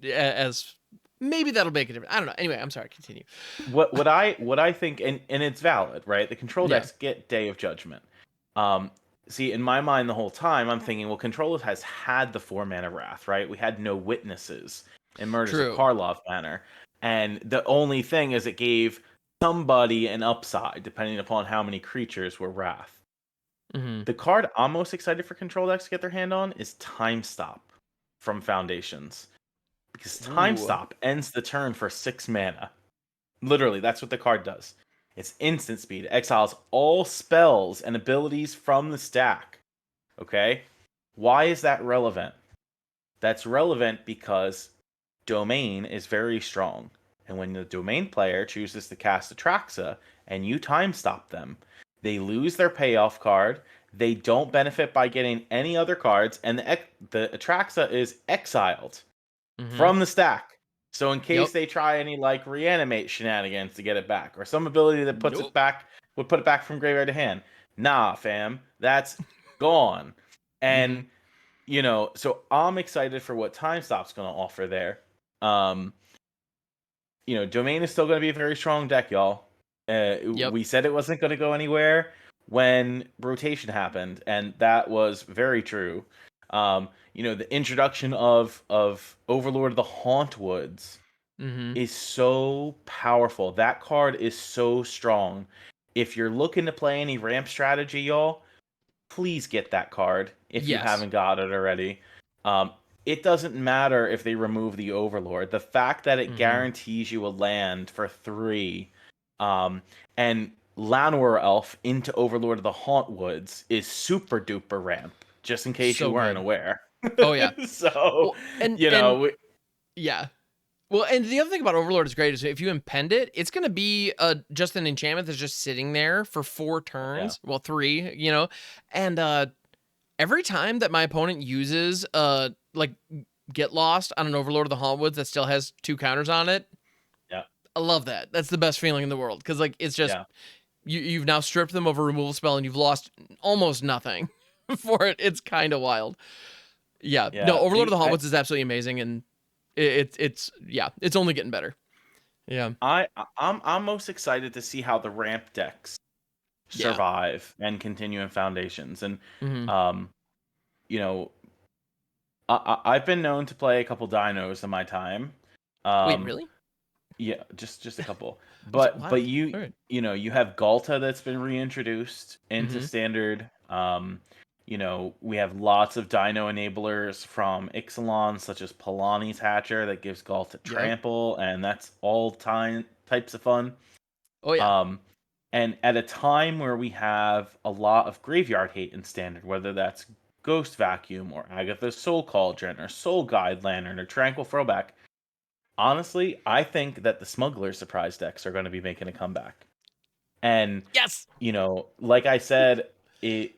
S1: As maybe that'll make a difference. I don't know. Anyway, I'm sorry. Continue.
S2: What I think, and it's valid, right? The control decks get Day of Judgment. See, in my mind, the whole time, I'm thinking, well, Control has had the 4-mana Wrath, right? We had no witnesses in Murders of Karlov Manor. And the only thing is it gave somebody an upside, depending upon how many creatures were Wrath. The card I'm most excited for Control decks to get their hand on is Time Stop from Foundations. Because Time Stop ends the turn for 6 mana. Literally, that's what the card does. It's instant speed. Exiles all spells and abilities from the stack. Okay? Why is that relevant? That's relevant because Domain is very strong. And when the Domain player chooses to cast Atraxa and you time stop them, they lose their payoff card. They don't benefit by getting any other cards. And the Atraxa is exiled from the stack. So in case
S1: Yep.
S2: they try any like reanimate shenanigans to get it back, or some ability that puts it
S1: Nope.
S2: back would put it back from graveyard to hand. Nah, fam, that's gone.
S1: Mm-hmm.
S2: And so I'm excited for what Time Stop's going to offer there. Um, Domain is still going to be a very strong deck, y'all.
S1: Yep.
S2: We said it wasn't going to go anywhere when rotation happened, and that was very true. The introduction of Overlord of the Hauntwoods
S1: Mm-hmm.
S2: is so powerful. That card is so strong. If you're looking to play any ramp strategy, y'all, please get that card if you
S1: Yes.
S2: haven't got it already. Um, it doesn't matter if they remove the Overlord. The fact that it
S1: Mm-hmm.
S2: guarantees you a land for 3, and Llanowar Elf into Overlord of the Hauntwoods is super duper ramp. Just in case you
S1: So
S2: weren't
S1: good.
S2: aware.
S1: Oh yeah.
S2: So
S1: Well,
S2: you know, we,
S1: yeah. Well, and the other thing about Overlord is great is if you impend it, it's going to be just an enchantment that's just sitting there for 4
S2: yeah,
S1: turns. Well, 3, and every time that my opponent uses like Get Lost on an Overlord of the Hauntwoods that still has 2 counters on it,
S2: yeah,
S1: I love that. That's the best feeling in the world because like it's just
S2: yeah,
S1: you've now stripped them of a removal spell and you've lost almost nothing for it. It's kind of wild. Yeah. No,
S2: yeah.
S1: Overlord of the Hauntwoods is absolutely amazing, and it's yeah, it's only getting better. Yeah.
S2: I'm most excited to see how the ramp decks
S1: Yeah.
S2: survive and continue in Foundations. And
S1: Mm-hmm.
S2: um, you know, I've been known to play a couple dinos in my time.
S1: Wait,
S2: Um,
S1: really?
S2: yeah, just a couple.
S1: Was it
S2: But
S1: wild?
S2: you
S1: All right.
S2: you know you have Galta that's been reintroduced into
S1: Mm-hmm.
S2: Standard. We have lots of dino enablers from Ixalan, such as Polani's Hatcher that gives Galta
S1: Yep.
S2: trample, and that's all time types of fun.
S1: Oh yeah.
S2: Um, and at a time where we have a lot of graveyard hate in Standard, whether that's Ghost Vacuum or Agatha's Soul Cauldron or Soul Guide Lantern or Tranquil Throwback, honestly, I think that the Smuggler Surprise decks are going to be making a comeback. And,
S1: Yes.
S2: like I said,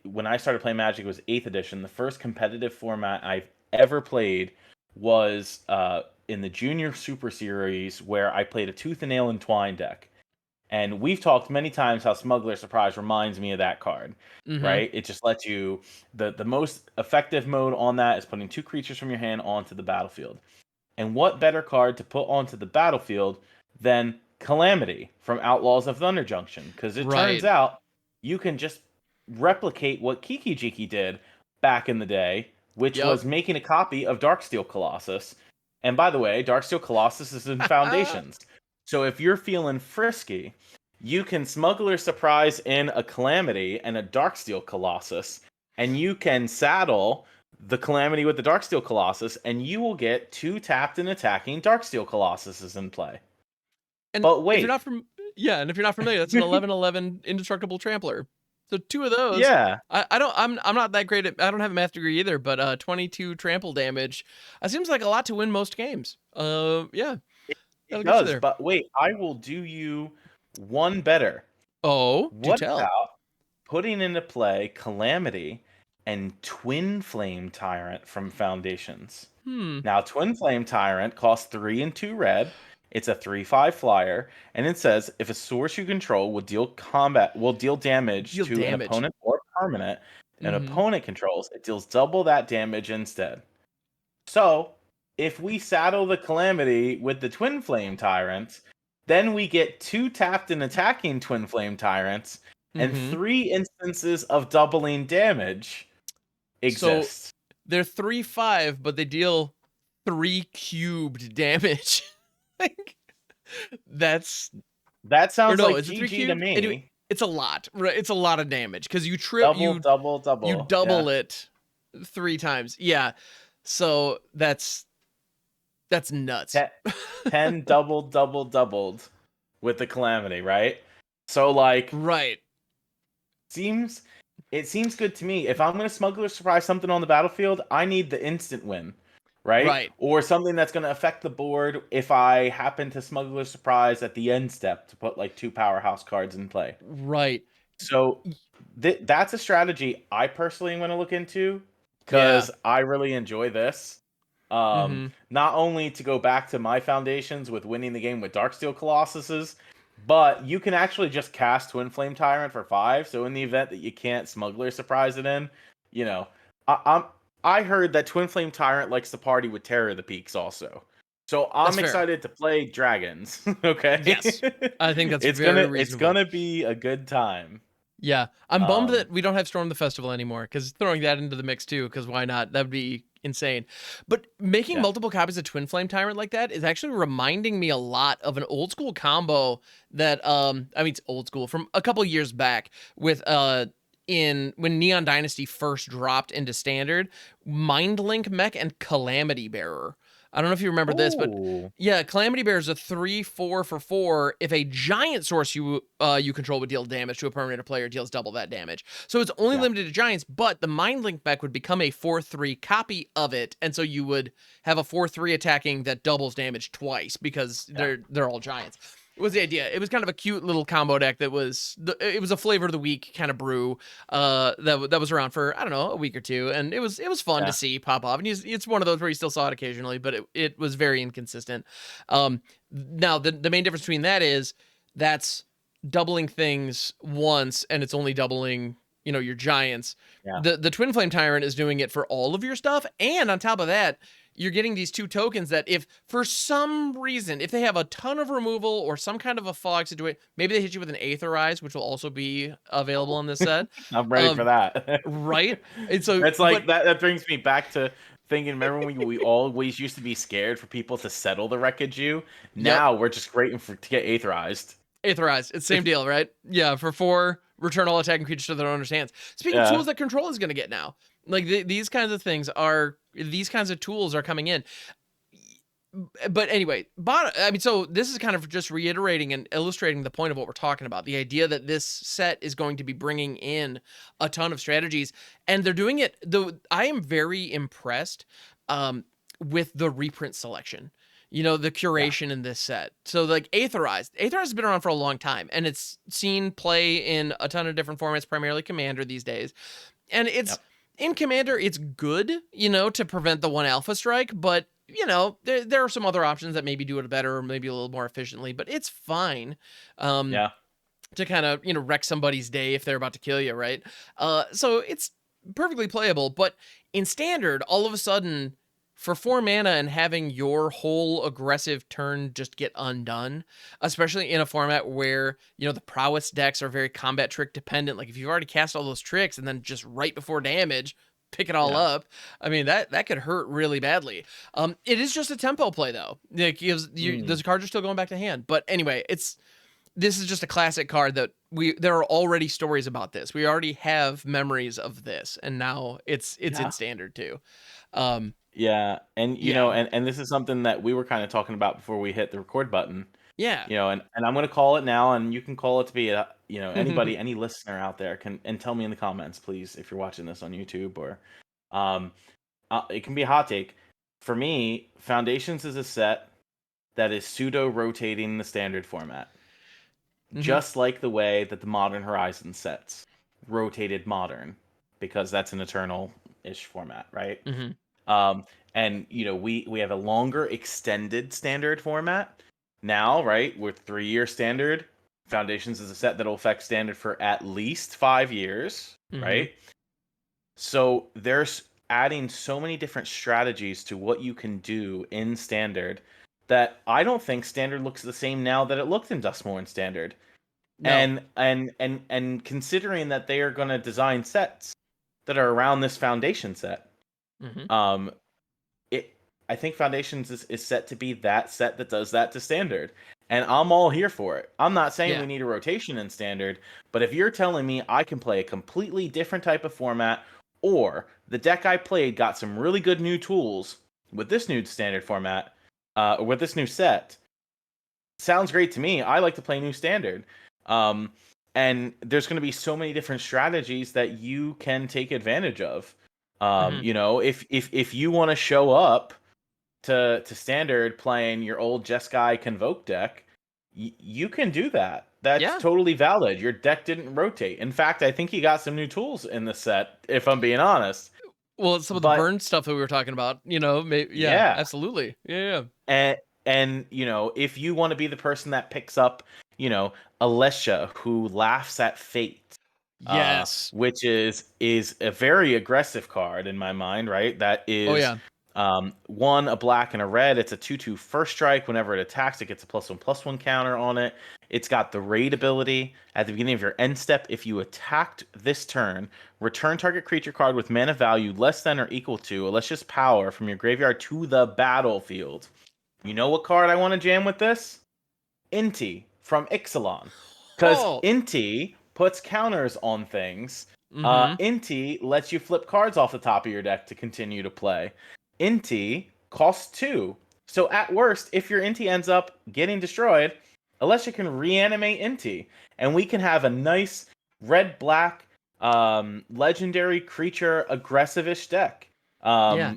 S2: when I started playing Magic, it was 8th edition. The first competitive format I've ever played was in the Junior Super Series, where I played a Tooth and Nail and Twine deck. And we've talked many times how Smuggler Surprise reminds me of that card,
S1: Mm-hmm.
S2: right? It just lets you the most effective mode on that is putting 2 creatures from your hand onto the battlefield. And what better card to put onto the battlefield than Calamity from Outlaws of Thunder Junction? Because it turns
S1: Right.
S2: out you can just replicate what Kiki Jiki did back in the day, which
S1: Yep.
S2: was making a copy of Darksteel Colossus. And by the way, Darksteel Colossus is in Foundations. So if you're feeling frisky, you can Smuggler Surprise in a Calamity and a Darksteel Colossus, and you can saddle the Calamity with the Darksteel Colossus, and you will get 2 tapped and attacking Darksteel Colossuses in play.
S1: And
S2: But
S1: if you're not
S2: wait,
S1: from yeah, and if you're not familiar, that's an 11/11 indestructible trampler. So 2 of those.
S2: yeah,
S1: I don't I'm not that great at I don't have a math degree either, but 22 trample damage. It seems like a lot to win most games. Yeah,
S2: it
S1: that'll get you
S2: does.
S1: there.
S2: But wait, I will do you one better.
S1: Oh, do
S2: What
S1: tell.
S2: about putting into play Calamity and Twin Flame Tyrant from Foundations?
S1: Hmm.
S2: Now, Twin Flame Tyrant costs 3 and 2 red. It's a 3/5 flyer, and it says if a source you control will deal damage
S1: Deal
S2: to an
S1: damage.
S2: opponent or permanent an
S1: Mm-hmm.
S2: opponent controls, it deals double that damage instead. So, if we saddle the Calamity with the Twin Flame Tyrant, then we get 2 tapped and attacking Twin Flame Tyrants, and
S1: Mm-hmm.
S2: 3 instances of doubling damage
S1: So
S2: exist.
S1: they're 3/5, but they deal 3 cubed damage. Like that's
S2: That
S1: or
S2: sounds
S1: no,
S2: like
S1: is it 3
S2: GG to
S1: cubed? Anyway,
S2: me.
S1: it's a lot. Right? It's a lot of damage because you trip
S2: Double, double,
S1: you
S2: double.
S1: double
S2: Yeah.
S1: it 3 times. Yeah. So that's nuts.
S2: 10, 10 double, double, doubled with the Calamity, right? So, like,
S1: Right.
S2: seems it seems good to me. If I'm going to Smuggler Surprise something on the battlefield, I need the instant win, right?
S1: Right.
S2: Or something that's going to affect the board if I happen to Smuggler Surprise at the end step to put, like, 2 powerhouse cards in play.
S1: Right.
S2: So, that's a strategy I personally am going to look into
S1: Yeah.
S2: because I really enjoy this.
S1: Mm-hmm.
S2: Not only to go back to my foundations with winning the game with Darksteel Colossuses, but you can actually just cast Twin Flame Tyrant for 5. So in the event that you can't Smuggler Surprise it in, you know, I, I heard that Twin Flame Tyrant likes to party with Terror of the Peaks also. So
S1: That's
S2: I'm
S1: fair.
S2: excited to play dragons. Okay,
S1: Yes, I think that's
S2: it's
S1: very reasonable.
S2: gonna be a good time.
S1: Yeah, I'm bummed
S2: Um,
S1: that we don't have Storm the Festival anymore, because throwing that into the mix too, because why not? That would be insane. But making
S2: yeah.
S1: multiple copies of Twin Flame Tyrant like that is actually reminding me a lot of an old school combo that I mean, it's old school from a couple years back with in when Neon Dynasty first dropped into standard, Mindlink Mech and Calamity Bearer. I don't know if you remember this, but
S2: Oh,
S1: yeah, Calamity Bear is a 3/4 for 4. If a giant source you control would deal damage to a permanent or player, deals double that damage. So it's only
S2: yeah,
S1: limited to giants, but the Mindlink mech would become a 4/3 copy of it, and so you would have a 4/3 attacking that doubles damage twice because
S2: yeah.
S1: they're all giants. It was the idea. It was kind of a cute little combo deck that was it was a flavor of the week kind of brew that was around for, I don't know, a week or two, and it was fun to
S2: Yeah.
S1: see pop off. And it's one of those where you still saw it occasionally, but it was very inconsistent. Now the main difference between that is that's doubling things once, and it's only doubling your giants.
S2: Yeah.
S1: The Twin Flame Tyrant is doing it for all of your stuff, and on top of that, you're getting these 2 tokens that if for some reason, if they have a ton of removal or some kind of a fog situation, maybe they hit you with an Aetherize, which will also be available in this set.
S2: I'm ready for
S1: Um,
S2: that.
S1: right? And so,
S2: That's like
S1: but
S2: that brings me back to thinking, remember when we always used to be scared for people to settle the wreckage you?
S1: yep,
S2: Now we're just waiting to get aetherized.
S1: Aetherize. It's same deal, right? Yeah, for 4, return all attacking creatures to their owner's hands. Speaking of
S2: Yeah.
S1: tools that Control is going to get now, like these kinds of things are, these kinds of tools are coming in. But anyway, I mean, so this is kind of just reiterating and illustrating the point of what we're talking about. The idea that this set is going to be bringing in a ton of strategies, and they're doing it. Though I am very impressed with the reprint selection. The
S2: Yeah.
S1: curation in this set. So like Aetherized has been around for a long time, and it's seen play in a ton of different formats, primarily Commander these days. And it's
S2: Yep.
S1: in Commander, it's good, to prevent the 1 alpha strike, but there are some other options that maybe do it better or maybe a little more efficiently, but it's fine
S2: Yeah.
S1: to kind of, wreck somebody's day if they're about to kill you, right? So it's perfectly playable, but in standard, all of a sudden, for 4 mana and having your whole aggressive turn just get undone, especially in a format where, the prowess decks are very combat trick dependent. Like if you've already cast all those tricks and then just right before damage, pick it all
S2: Yeah.
S1: up. I mean, that could hurt really badly. It is just a tempo play though. Like those cards are still going back to hand. But anyway, this is just a classic card that there are already stories about this. We already have memories of this, and now it's
S2: Yeah.
S1: in standard too. Um,
S2: Yeah. And
S1: yeah.
S2: and this is something that we were kind of talking about before we hit the record button.
S1: Yeah.
S2: And I'm gonna call it now, and you can call it to be anybody, any listener out there can and tell me in the comments, please, if you're watching this on YouTube or um it can be a hot take. For me, Foundations is a set that is pseudo rotating the standard format.
S1: hmm
S2: Just like the way that the Modern Horizon sets rotated Modern, because that's an eternal-ish format, right?
S1: hmm
S2: Um, and we have a longer extended standard format now, right? With 3-year standard. Foundations is a set that'll affect standard for at least 5 years,
S1: hmm
S2: right? So there's adding so many different strategies to what you can do in standard that I don't think standard looks the same now that it looked in Duskmourn standard.
S1: No.
S2: And considering that they are going to design sets that are around this foundation set,
S1: hmm
S2: um, it I think Foundations is set to be that set that does that to standard. And I'm all here for it. I'm not saying
S1: Yeah.
S2: we need a rotation in standard, but if you're telling me I can play a completely different type of format, or the deck I played got some really good new tools with this new standard format, or with this new set, sounds great to me. I like to play new standard. Um, and there's going to be so many different strategies that you can take advantage of.
S1: hmm
S2: If you want to show up to standard playing your old Jeskai Convoke deck, you can do that. That's
S1: Yeah.
S2: totally valid. Your deck didn't rotate. In fact, I think you got some new tools in the set, if I'm being honest.
S1: Well, some of the
S2: But
S1: burn stuff that we were talking about, you know, maybe, yeah,
S2: yeah,
S1: absolutely. Yeah.
S2: and if you want to be the person that picks up, Alessia, who laughs at fate,
S1: Yes.
S2: which is a very aggressive card in my mind, right? That
S1: Oh
S2: is
S1: yeah.
S2: one, a black and a red. It's a 2/2 first strike. Whenever it attacks, it gets a +1/+1 counter on it. It's got the raid ability. At the beginning of your end step, if you attacked this turn, return target creature card with mana value less than or equal to Alessia's power from your graveyard to the battlefield. You know what card I want to jam with this? Inti from Ixalan. Because
S1: Oh.
S2: Inti puts counters on things.
S1: Mm-hmm.
S2: Inti lets you flip cards off the top of your deck to continue to play. Inti costs 2. So at worst, if your Inti ends up getting destroyed, Alessia can reanimate Inti. And we can have a nice red-black legendary creature aggressive-ish deck.
S1: Yeah.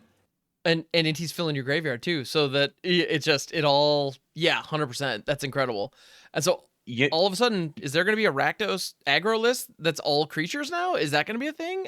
S1: And he's filling your graveyard too, so that it all, yeah, 100%. That's incredible. And so
S2: you,
S1: all of a sudden, is there going to be a Rakdos aggro list that's all creatures now? Is that going to be a thing?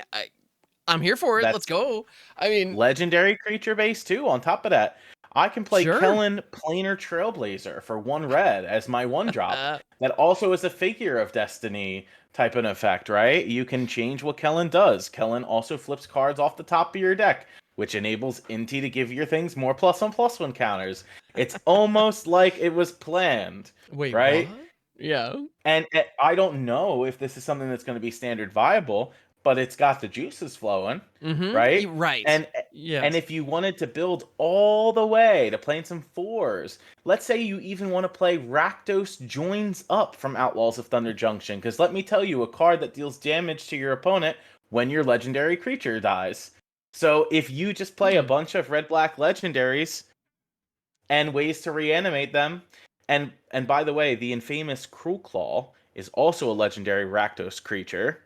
S1: I'm here for it. Let's
S2: that's
S1: go. I mean,
S2: legendary creature base too. On top of that, I can play
S1: sure.
S2: Kellen Planar Trailblazer for 1 red as my 1-drop.
S1: Uh,
S2: That also is a Figure of Destiny type of effect, right? You can change what Kellen does. Kellen also flips cards off the top of your deck, which enables Inti to give your things more +1/+1 counters. It's almost like it was planned,
S1: wait,
S2: right?
S1: what? Yeah.
S2: And I don't know if this is something that's going to be standard viable, but it's got the juices flowing, right?
S1: Right.
S2: And
S1: Yes.
S2: if you wanted to build all the way to playing some 4s, let's say you even want to play Rakdos Joins Up from Outlaws of Thunder Junction, because let me tell you, a card that deals damage to your opponent when your legendary creature dies. So if you just play a bunch of red-black legendaries and ways to reanimate them, and by the way, the infamous Cruel Claw is also a legendary Rakdos creature.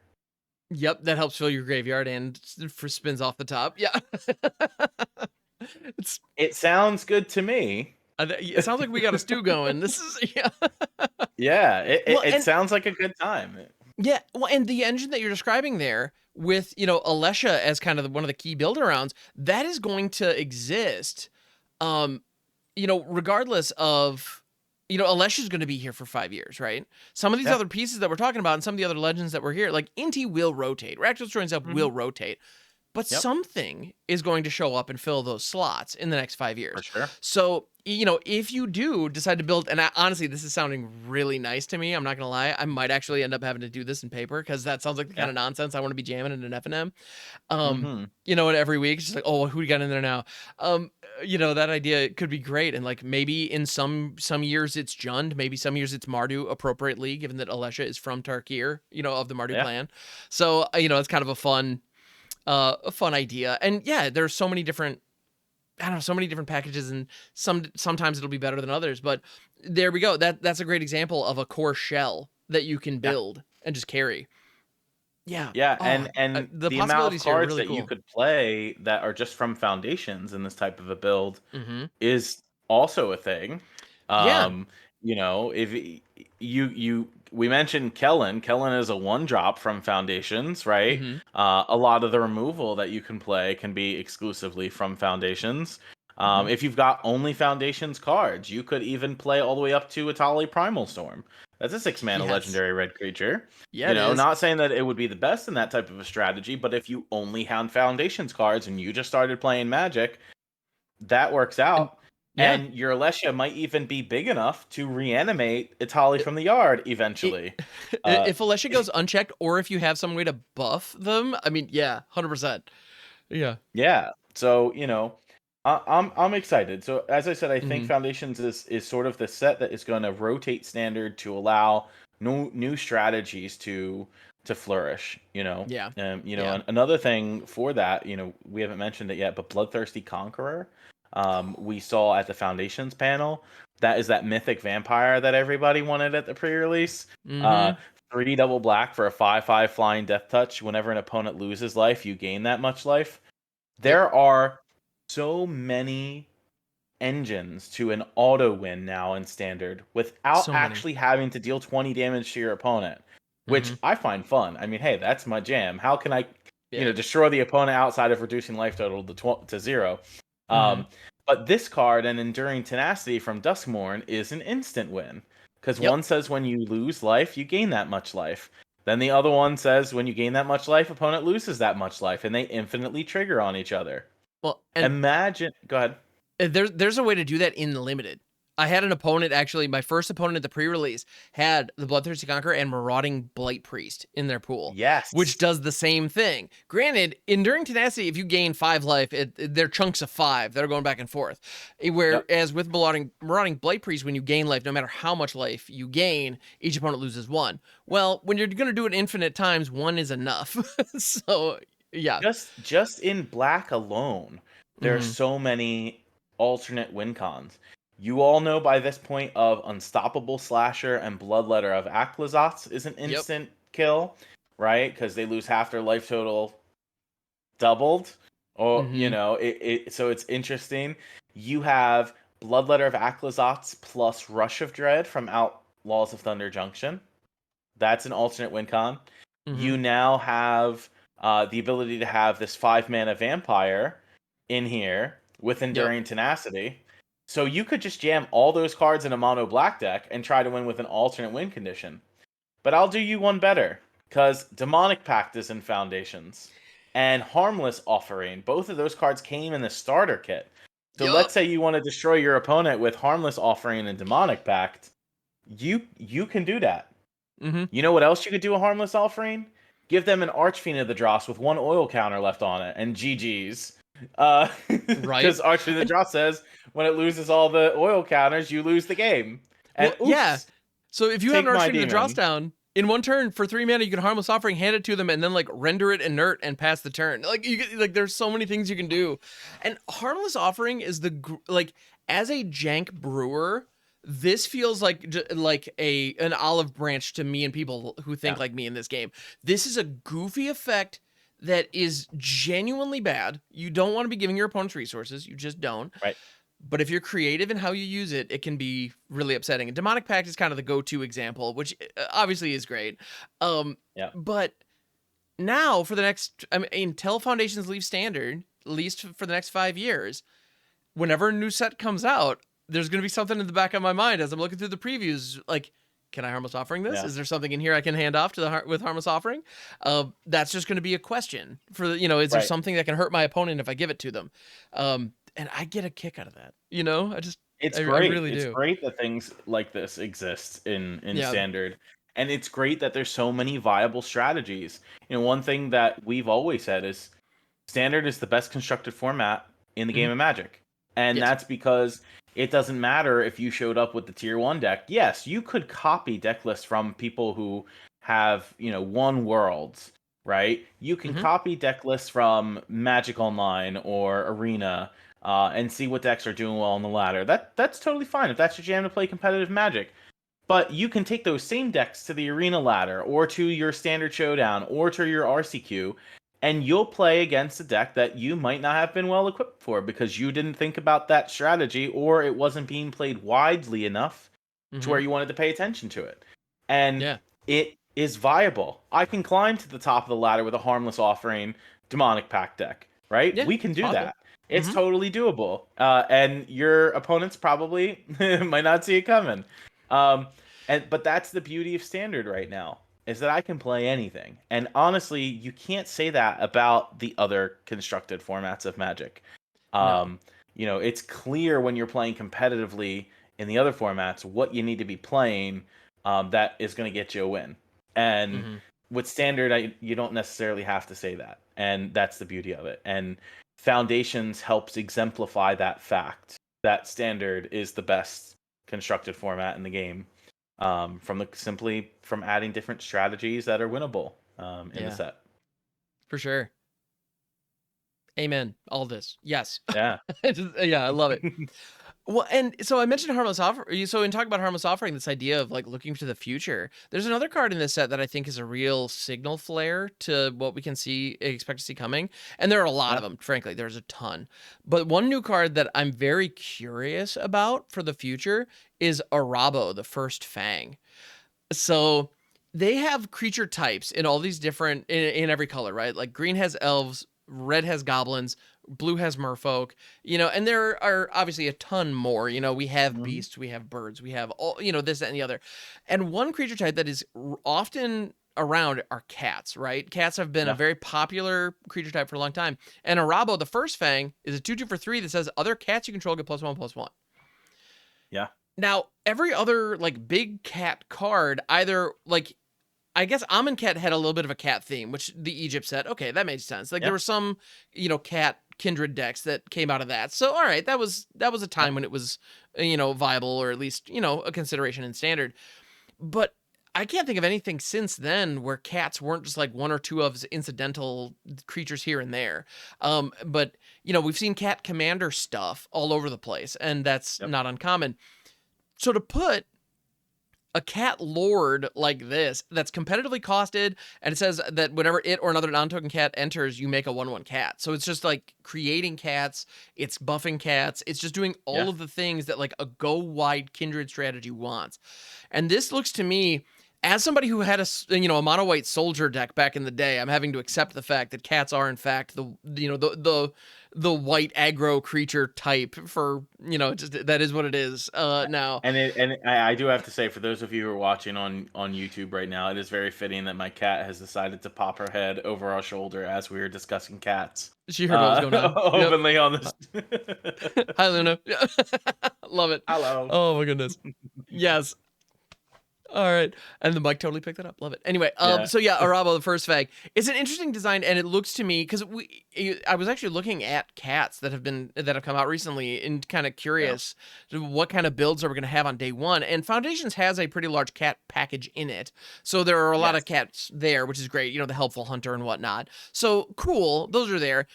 S1: Yep, that helps fill your graveyard and for spins off the top. Yeah. it's
S2: It sounds good to me.
S1: it sounds like we got a stew going. This is yeah.
S2: Yeah,
S1: Well,
S2: it
S1: and
S2: sounds like a good time.
S1: yeah, well, and the engine that you're describing there with, Alessia as kind of one of the key build arounds, that is going to exist, um, regardless of, Alessia's going to be here for 5 years, right? Some of these
S2: Yeah.
S1: other pieces that we're talking about and some of the other legends that were here, like Inti will rotate, Rakdos Joins Up will rotate, but
S2: Yep.
S1: something is going to show up and fill those slots in the next 5 years.
S2: For sure.
S1: So, if you do decide to build, and honestly, this is sounding really nice to me. I'm not going to lie. I might actually end up having to do this in paper because that sounds like the kind of nonsense I want to be jamming in an F&M. And every week it's just like, oh, who we got in there now? That idea could be great. And like maybe in some years it's Jund, maybe some years it's Mardu appropriately, given that Alessia is from Tarkir, of the Mardu clan. So, it's kind of a fun idea. And yeah, there's so many different, I don't know, so many different packages, and sometimes it'll be better than others, but there we go. That's a great example of a core shell that you can build and just carry. Yeah.
S2: Yeah,
S1: Oh,
S2: and
S1: the
S2: the amount of
S1: possibilities here are
S2: cards
S1: really
S2: that you
S1: cool.
S2: could play that are just from foundations in this type of a build
S1: Mm-hmm.
S2: is also a thing.
S1: Yeah.
S2: If we mentioned Kellen. Kellen is a 1-drop from foundations, right?
S1: Mm-hmm.
S2: A lot of the removal that you can play can be exclusively from foundations.
S1: Mm-hmm.
S2: If you've got only foundations cards, you could even play all the way up to Atali Primal Storm. That's a 6-mana
S1: Yes.
S2: legendary red creature.
S1: Yeah, it is.
S2: Not saying that it would be the best in that type of a strategy, but if you only had foundations cards and you just started playing Magic, that works out.
S1: Yeah.
S2: And your Alessia might even be big enough to reanimate Itali from the yard eventually.
S1: If Alessia goes unchecked, or if you have some way to buff them, I mean, yeah, 100%. Yeah.
S2: Yeah. So, I'm excited. So as I said, I think
S1: Mhm.
S2: Foundations is sort of the set that is going to rotate standard to allow new strategies to flourish.
S1: Yeah.
S2: And another thing for that, we haven't mentioned it yet, but Bloodthirsty Conqueror, we saw at the Foundations panel. That is that mythic vampire that everybody wanted at the pre-release.
S1: Mhm.
S2: 3 double black for a 5/5 flying death touch. Whenever an opponent loses life, you gain that much life. There are so many engines to an auto win now in standard without
S1: So many.
S2: actually having to deal 20 damage to your opponent, which I find fun. I mean, hey, that's my jam. How can I
S1: Yeah.
S2: destroy the opponent outside of reducing life total to 0.
S1: Hmm.
S2: Um, but this card, an Enduring Tenacity from Duskmourn, is an instant win. Because
S1: Yep.
S2: one says when you lose life, you gain that much life. Then the other one says when you gain that much life, opponent loses that much life, and they infinitely trigger on each other.
S1: Well, and
S2: Imagine, go ahead.
S1: there's a way to do that in the limited. I had an opponent, actually, my first opponent at the pre-release had the Bloodthirsty Conqueror and Marauding Blight Priest in their pool, which
S2: Yes.
S1: does the same thing. Granted, Enduring Tenacity, if you gain 5 life, they're chunks of 5 that are going back and forth.
S2: Yep.
S1: Whereas with Marauding Blight Priest, when you gain life, no matter how much life you gain, each opponent loses 1. Well, when you're going to do it infinite times, 1 is enough. So, yeah.
S2: Just in black alone, there are
S1: Hmm.
S2: so many alternate win cons. You all know by this point of Unstoppable Slasher and Bloodletter of Aclazotz is an
S1: Yep.
S2: instant kill, right? Because they lose half their life total doubled. Or,
S1: Hmm.
S2: so it's interesting. You have Bloodletter of Aclazotz plus Rush of Dread from Outlaws of Thunder Junction. That's an alternate win con.
S1: Hmm.
S2: You now have the ability to have this 5-mana vampire in here with
S1: Yep.
S2: Enduring Tenacity. So you could just jam all those cards in a mono black deck and try to win with an alternate win condition. But I'll do you one better, because Demonic Pact is in Foundations. And Harmless Offering. Both of those cards came in the starter kit. So let's
S1: Yup.
S2: say you want to destroy your opponent with Harmless Offering and Demonic Pact. You can do that.
S1: Hmm.
S2: You know what else you could do a Harmless Offering? Give them an Archfiend of the Dross with 1 oil counter left on it, and GG's.
S1: Right.
S2: Because Archfiend of the
S1: And
S2: Dross says when it loses all the oil counters, you lose the game. And
S1: well, yeah.
S2: oops,
S1: So if you have
S2: take
S1: an
S2: my
S1: Archfiend of the Dross
S2: demon.
S1: down, in one turn for 3 mana, you can Harmless Offering, hand it to them, and then like render it inert and pass the turn. Like there's so many things you can do, and Harmless Offering is like as a jank brewer, this feels like an olive branch to me and people who think
S2: Yeah,
S1: like me in this game. This is a goofy effect that is genuinely bad. You don't want to be giving your opponents resources. You just don't.
S2: right.
S1: But if you're creative in how you use it, it can be really upsetting. And Demonic Pact is kind of the go-to example, which obviously is great.
S2: Yeah,
S1: But now for the next, I mean, until Foundations leave standard, at least for the next 5 years, whenever a new set comes out, there's going to be something in the back of my mind as I'm looking through the previews, like, can I Harmless Offering this?
S2: yeah,
S1: Is there something in here I can hand off to with Harmless Offering? That's just going to be a question for is there
S2: right.
S1: something that can hurt my opponent if I give it to them? And I get a kick out of that. I
S2: Great.
S1: really
S2: It's
S1: do.
S2: great that things like this exist in
S1: Yeah.
S2: standard. And it's great that there's so many viable strategies. One thing that we've always said is standard is the best constructed format in the game
S1: Hmm.
S2: of Magic. And
S1: Yes.
S2: that's because it doesn't matter if you showed up with the tier 1 deck. Yes, you could copy deck lists from people who have, won worlds, right? You can
S1: Hmm.
S2: copy deck lists from Magic Online or Arena and see what decks are doing well on the ladder. That's totally fine if that's your jam to play competitive Magic. But you can take those same decks to the Arena ladder or to your Standard Showdown or to your RCQ, and you'll play against a deck that you might not have been well equipped for because you didn't think about that strategy or it wasn't being played widely enough to
S1: Hmm.
S2: where you wanted to pay attention to it. And
S1: Yeah.
S2: it is viable. I can climb to the top of the ladder with a Harmless Offering Demonic Pact deck, right?
S1: Yeah.
S2: We can
S1: It's
S2: do
S1: possible.
S2: that. It's
S1: Hmm.
S2: totally doable. And your opponents probably might not see it coming. Um, but that's the beauty of standard right now, is that I can play anything. And honestly, you can't say that about the other constructed formats of Magic.
S1: No.
S2: Um, it's clear when you're playing competitively in the other formats what you need to be playing that is going to get you a win. And
S1: Hmm.
S2: with standard, you don't necessarily have to say that, and that's the beauty of it. And Foundations helps exemplify that fact that standard is the best constructed format in the game. Simply from adding different strategies that are winnable in the
S1: Yeah.
S2: set.
S1: For sure. Amen. All this. Yes.
S2: Yeah.
S1: Yeah, I love it. Well, and so I mentioned Harmless Offering. So in talking about Harmless Offering, this idea of like looking to the future, there's another card in this set that I think is a real signal flare to what we can expect to see coming. And there are a lot
S2: Yeah.
S1: of them, frankly. There's a ton. But one new card that I'm very curious about for the future is Arabo, the First Fang. So they have creature types in all these different in every color, right? Like green has elves, red has goblins, blue has merfolk, and there are obviously a ton more. We have
S2: Hmm.
S1: beasts, we have birds, we have all, this, that, and the other. And one creature type that is often around are cats, right? Cats have been a
S2: Yeah.
S1: very popular creature type for a long time. And Arabo, the first fang, is a 2/2 for 3 that says other cats you control get +1/+1.
S2: Yeah.
S1: Now, every other like big cat card, either like I guess Amonkhet had a little bit of a cat theme, which the Egypt set. Okay, that made sense. Like
S2: Yeah.
S1: there were some, cat kindred decks that came out of that. So all right, that was a time when it was, viable, or at least, a consideration in standard. But I can't think of anything since then where cats weren't just like one or two of incidental creatures here and there. But we've seen cat commander stuff all over the place, and that's
S2: Yep.
S1: not uncommon. So to put a cat lord like this that's competitively costed, and it says that whenever it or another non-token cat enters, you make a 1/1 cat. So it's just like creating cats, it's buffing cats, it's just doing all
S2: Yeah.
S1: of the things that like a go wide kindred strategy wants. And this looks to me, as somebody who had a mono white soldier deck back in the day, I'm having to accept the fact that cats are in fact the white aggro creature type for, just that is what it is now.
S2: And I do have to say, for those of you who are watching on YouTube right now, it is very fitting that my cat has decided to pop her head over our shoulder as we were discussing cats.
S1: She heard what was going on. Yep.
S2: Openly on this.
S1: Hi, Luna. Love it.
S2: Hello.
S1: Oh my goodness. Yes. All right. And the mic totally picked that up. Love it. Anyway,
S2: Yeah.
S1: so yeah, Arabo, the first fag. It's an interesting design, and it looks to me, because I was actually looking at cats that have come out recently, and kind of curious to what kind of builds are we going to have on day one. And Foundations has a pretty large cat package in it, so there are a lot of cats there, which is great. The helpful hunter and whatnot. So cool, those are there.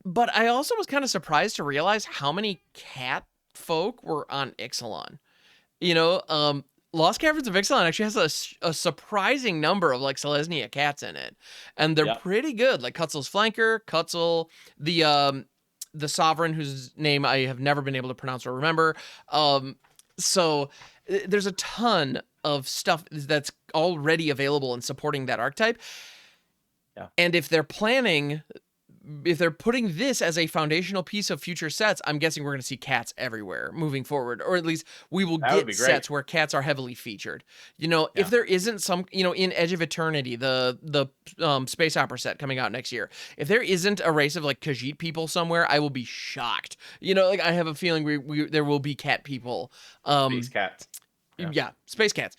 S1: But I also was kind of surprised to realize how many cat folk were on Ixalan. Lost Caverns of Ixalan actually has a surprising number of like Selesnya cats in it, and they're pretty good. Like Kutzel's Flanker, Kutzel, the Sovereign, whose name I have never been able to pronounce or remember. So there's a ton of stuff that's already available and supporting that archetype.
S2: Yeah.
S1: And if they're putting this as a foundational piece of future sets, I'm guessing we're going to see cats everywhere moving forward, or at least we will get sets where cats are heavily featured. If there isn't some, in Edge of Eternity, the space opera set coming out next year, if there isn't a race of like Khajiit people somewhere, I will be shocked. Like I have a feeling there will be cat people.
S2: Space cats.
S1: Yeah, space cats.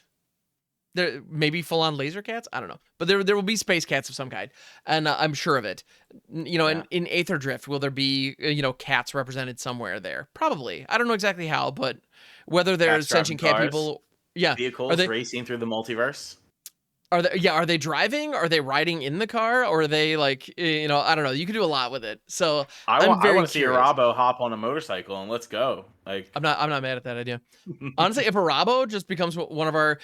S1: There maybe full on laser cats. I don't know, but there will be space cats of some kind, and I'm sure of it. And in Aether Drift, will there be cats represented somewhere there? Probably. I don't know exactly how, but whether there's sentient cat people,
S2: vehicles racing through the multiverse.
S1: Are they driving? Are they riding in the car? Or are they like, I don't know. You can do a lot with it. So
S2: I want to see Arabo hop on a motorcycle and let's go. Like
S1: I'm not mad at that idea. Honestly, if Arabo just becomes one of our,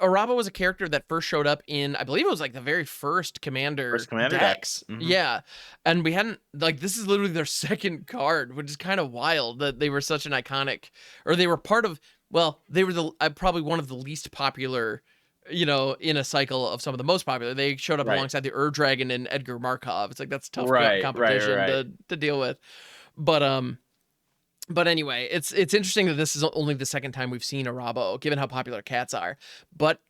S1: Arabo was a character that first showed up in, I believe it was like the very first Commander decks.
S2: Mm-hmm.
S1: Yeah, and we hadn't this is literally their second card, which is kind of wild that they were such an iconic, or they were part of. Well, they were probably one of the least popular. In a cycle of some of the most popular. They showed up alongside the Dragon and Edgar Markov. It's like that's tough competition to deal with. But anyway, it's interesting that this is only the second time we've seen Arabo, given how popular cats are. But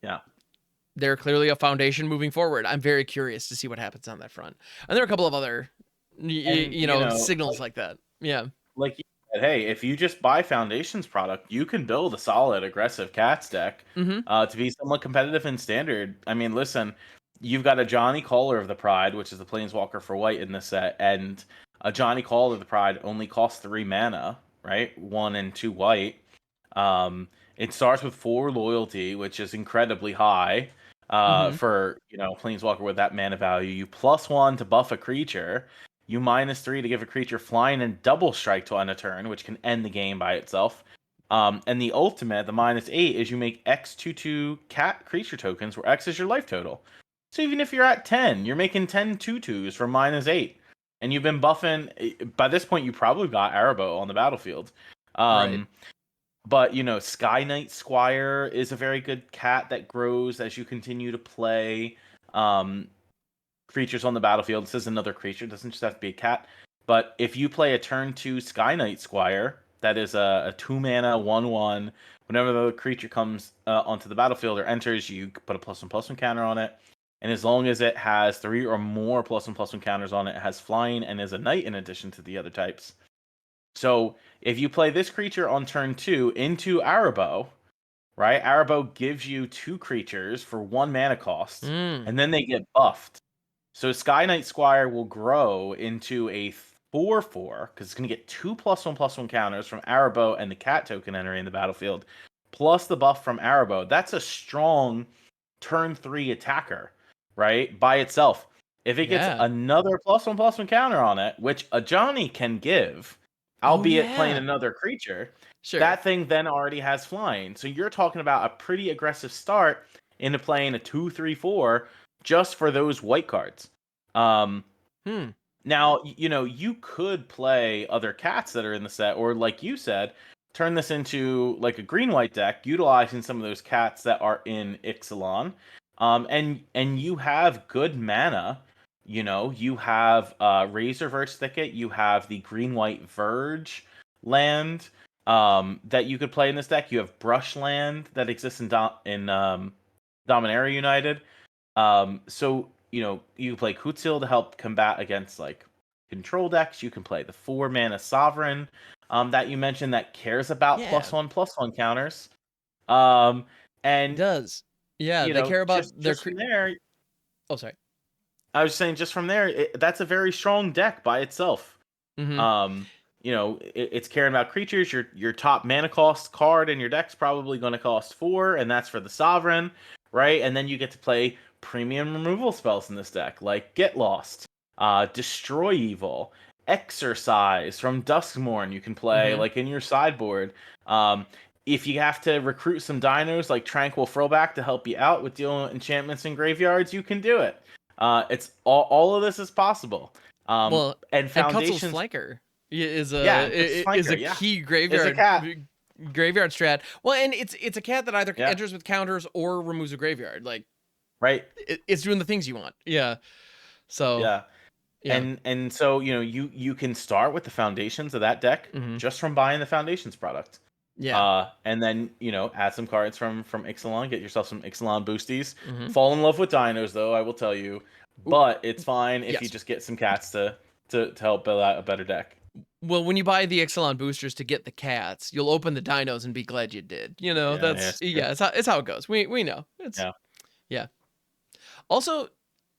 S1: they're clearly a foundation moving forward. I'm very curious to see what happens on that front. And there are a couple of other signals like that. Yeah.
S2: Like, hey, if you just buy Foundation's product, you can build a solid aggressive cats deck to be somewhat competitive in standard. I mean, listen, you've got a Johnny Caller of the Pride, which is the Planeswalker for white in this set, and a Johnny Caller of the Pride only costs 3 mana, right? 1 and 2 white. It starts with 4 loyalty, which is incredibly high for Planeswalker with that mana value. You +1 to buff a creature. You -3 to give a creature flying and double strike to end a turn, which can end the game by itself. And the ultimate, the -8, is you make X 2/2 cat creature tokens, where X is your life total. So even if you're at 10, you're making 10 2/2s for -8. And you've been buffing. By this point, you probably got Arabo on the battlefield. But Sky Knight Squire is a very good cat that grows as you continue to play um, creatures on the battlefield. This is another creature; it doesn't just have to be a cat. But if you play a turn 2 Sky Knight Squire, that is a 2 mana 1/1. Whenever the creature comes onto the battlefield or enters, you put a +1/+1 counter on it. And as long as it has 3 or more +1/+1 counters on it, it has flying and is a knight in addition to the other types. So if you play this creature on turn 2 into Arabo, right? Arabo gives you 2 creatures for 1 mana cost, and then they get buffed. So Sky Knight Squire will grow into a 4/4 because it's going to get 2 +1/+1 counters from Arabo and the cat token entering the battlefield, plus the buff from Arabo. That's a strong turn 3 attacker, right? By itself. If it gets another +1/+1 counter on it, which a Johnny can give, albeit playing another creature, that thing then already has flying. So you're talking about a pretty aggressive start into playing a 2/3/4 just for those white cards. Now, you could play other cats that are in the set, or like you said, turn this into like a green-white deck, utilizing some of those cats that are in Ixalan. And you have good mana. You have Razorverse Thicket, you have the green-white Verge land that you could play in this deck. You have Brushland that exists in Dominaria United. So you can play Kutzil to help combat against like control decks. You can play the 4 mana Sovereign that you mentioned that cares about +1/+1 counters. And
S1: it does. Yeah, they care about
S2: just from there.
S1: Oh, sorry.
S2: I was saying just from there, that's a very strong deck by itself. It's caring about creatures. Your top mana cost card in your deck's probably going to cost 4, and that's for the Sovereign, right? And then you get to play premium removal spells in this deck, like Get Lost, Destroy Evil, Exercise from Duskmourn. You can play like in your sideboard. If you have to recruit some dinos like Tranquil Throwback to help you out with dealing with enchantments in graveyards, you can do it. It's all of this is possible. And Foundations
S1: Flanker is a key graveyard strat. Well, and it's a cat that either enters with counters or removes a graveyard. Like,
S2: right?
S1: It's doing the things you want. Yeah. So
S2: yeah. And so you can start with the foundations of that deck just from buying the foundations product.
S1: Yeah.
S2: And then add some cards from Ixalan, get yourself some Ixalan boosties. Fall in love with dinos though, I will tell you. But it's fine if you just get some cats to help build out a better deck.
S1: Well, when you buy the Ixalan boosters to get the cats, you'll open the dinos and be glad you did. It's how it goes. We know. Yeah. Also,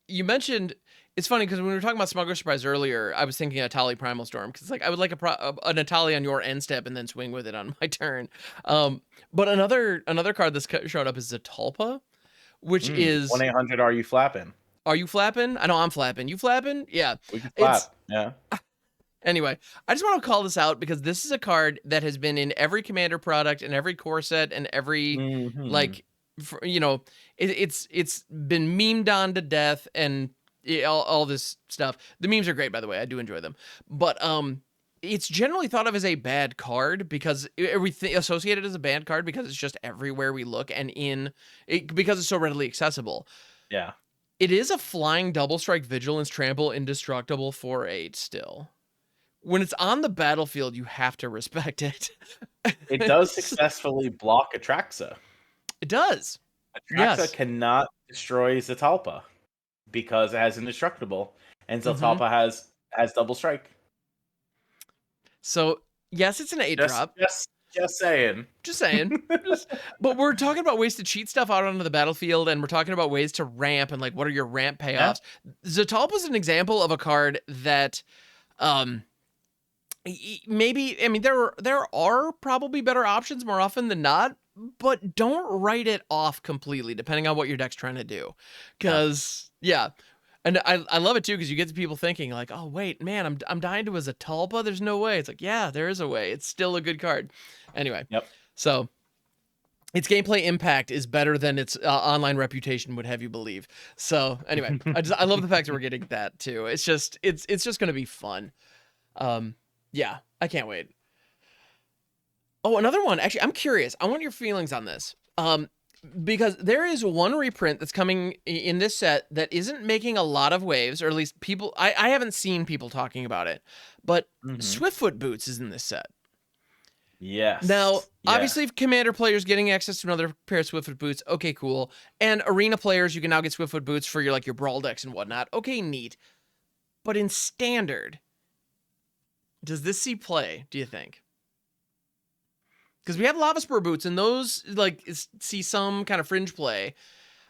S1: you mentioned, it's funny because when we were talking about Smuggler Surprise earlier, I was thinking Atali Primal Storm because I would like an Atali on your end step and then swing with it on my turn. But another card that's showed up is Zatalpa, which is
S2: 1-800 Are You Flapping?
S1: Are you flapping? I know I'm flapping. You flapping? Yeah.
S2: We can flap. Yeah.
S1: Anyway, I just want to call this out because this is a card that has been in every Commander product and every core set and every it's been memed on to death and all this stuff. The memes are great, by the way. I do enjoy them. But it's generally thought of as a bad card because everything associated as a bad card because it's just everywhere we look and because it's so readily accessible.
S2: Yeah.
S1: It is a flying double strike vigilance trample indestructible 4/8 still. When it's on the battlefield, you have to respect it.
S2: It does successfully block Atraxa.
S1: It does.
S2: Atraxa cannot destroy Zatalpa because it has indestructible, and Zatalpa has double strike.
S1: So yes, it's an 8-drop.
S2: Just saying.
S1: But we're talking about ways to cheat stuff out onto the battlefield, and we're talking about ways to ramp and like what are your ramp payoffs. Zatalpa is an example of a card that maybe, I mean, there are probably better options more often than not, but don't write it off completely depending on what your deck's trying to do. Because and I love it too because you get to people thinking like, oh wait, man, I'm dying to a Zatalpa. There's no way. It's like, yeah, there is a way. It's still a good card. Anyway, so its gameplay impact is better than its online reputation would have you believe. So anyway, I love the fact that we're getting that too. It's just going to be fun. Yeah, I can't wait. Oh, another one. Actually, I'm curious. I want your feelings on this. Because there is one reprint that's coming in this set that isn't making a lot of waves, or at least people. I haven't seen people talking about it, but
S2: Mm-hmm.
S1: Swiftfoot Boots is in this set. Now,
S2: Yes. Yeah.
S1: obviously, if Commander players getting access to another pair of Swiftfoot Boots, okay, cool. And Arena players, you can now get Swiftfoot Boots for your your Brawl decks and whatnot. Okay, neat. But in Standard, does this see play, do you think? Because we have Lava Spur Boots, and those see some kind of fringe play.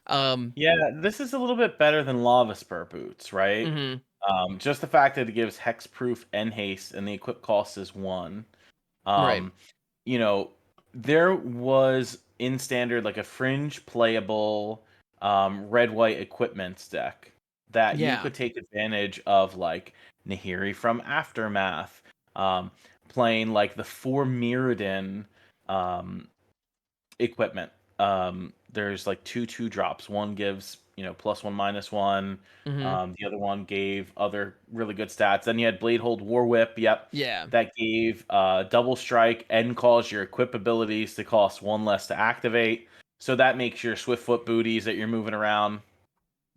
S2: Yeah, this is a little bit better than Lava Spur Boots, right?
S1: Mm-hmm.
S2: Just the fact that it gives hexproof and haste, and the equip cost is 1.
S1: Right.
S2: Um, you know, there was in standard like a fringe playable red white equipments deck that you
S1: Yeah.
S2: could take advantage of, like Nahiri from Aftermath, playing like the 4 Mirrodin um, equipment. There's like 2/2 drops. One gives +1 -1.
S1: Mm-hmm.
S2: The other one gave other really good stats. Then you had Bladehold War Whip. Yep,
S1: Yeah.
S2: that gave double strike and caused your equip abilities to cost 1 less to activate. So that makes your Swiftfoot booties that you're moving around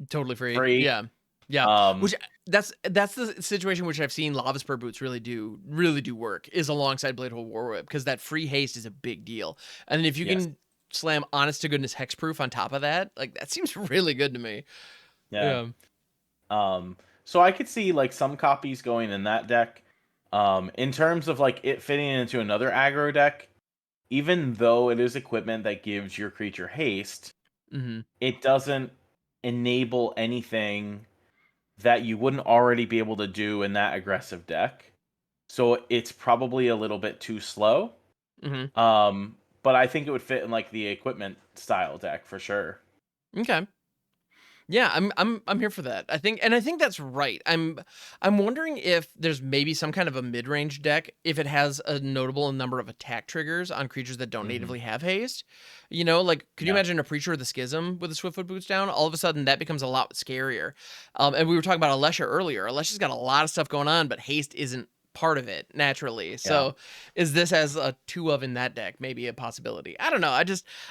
S1: Totally free.
S2: free.
S1: Yeah. Yeah.
S2: Um,
S1: Which that's the situation which I've seen Lava Spur Boots really do work is alongside Bladehold War Whip, because that free haste is a big deal. And if you
S2: yes,
S1: can slam honest to goodness hexproof on top of that, like that seems really good to me.
S2: yeah.
S1: Yeah.
S2: So I could see like some copies going in that deck. In terms of like it fitting into another aggro deck, even though it is equipment that gives your creature haste,
S1: Mm-hmm.
S2: it doesn't enable anything that you wouldn't already be able to do in that aggressive deck. So it's probably a little bit too slow.
S1: Mm-hmm.
S2: But I think it would fit in like the equipment style deck for sure.
S1: Okay. Yeah, I'm here for that. I think that's right. I'm wondering if there's maybe some kind of a mid-range deck if it has a notable number of attack triggers on creatures that don't
S2: Hmm.
S1: natively have haste. You know, like could you
S2: Yeah.
S1: imagine a Preacher of the Schism with the Swiftfoot Boots down? All of a sudden that becomes a lot scarier. And we were talking about Alesha earlier. Alesha's got a lot of stuff going on, but haste isn't part of it naturally.
S2: Yeah.
S1: So is this as a 2 of in that deck maybe a possibility? I don't know.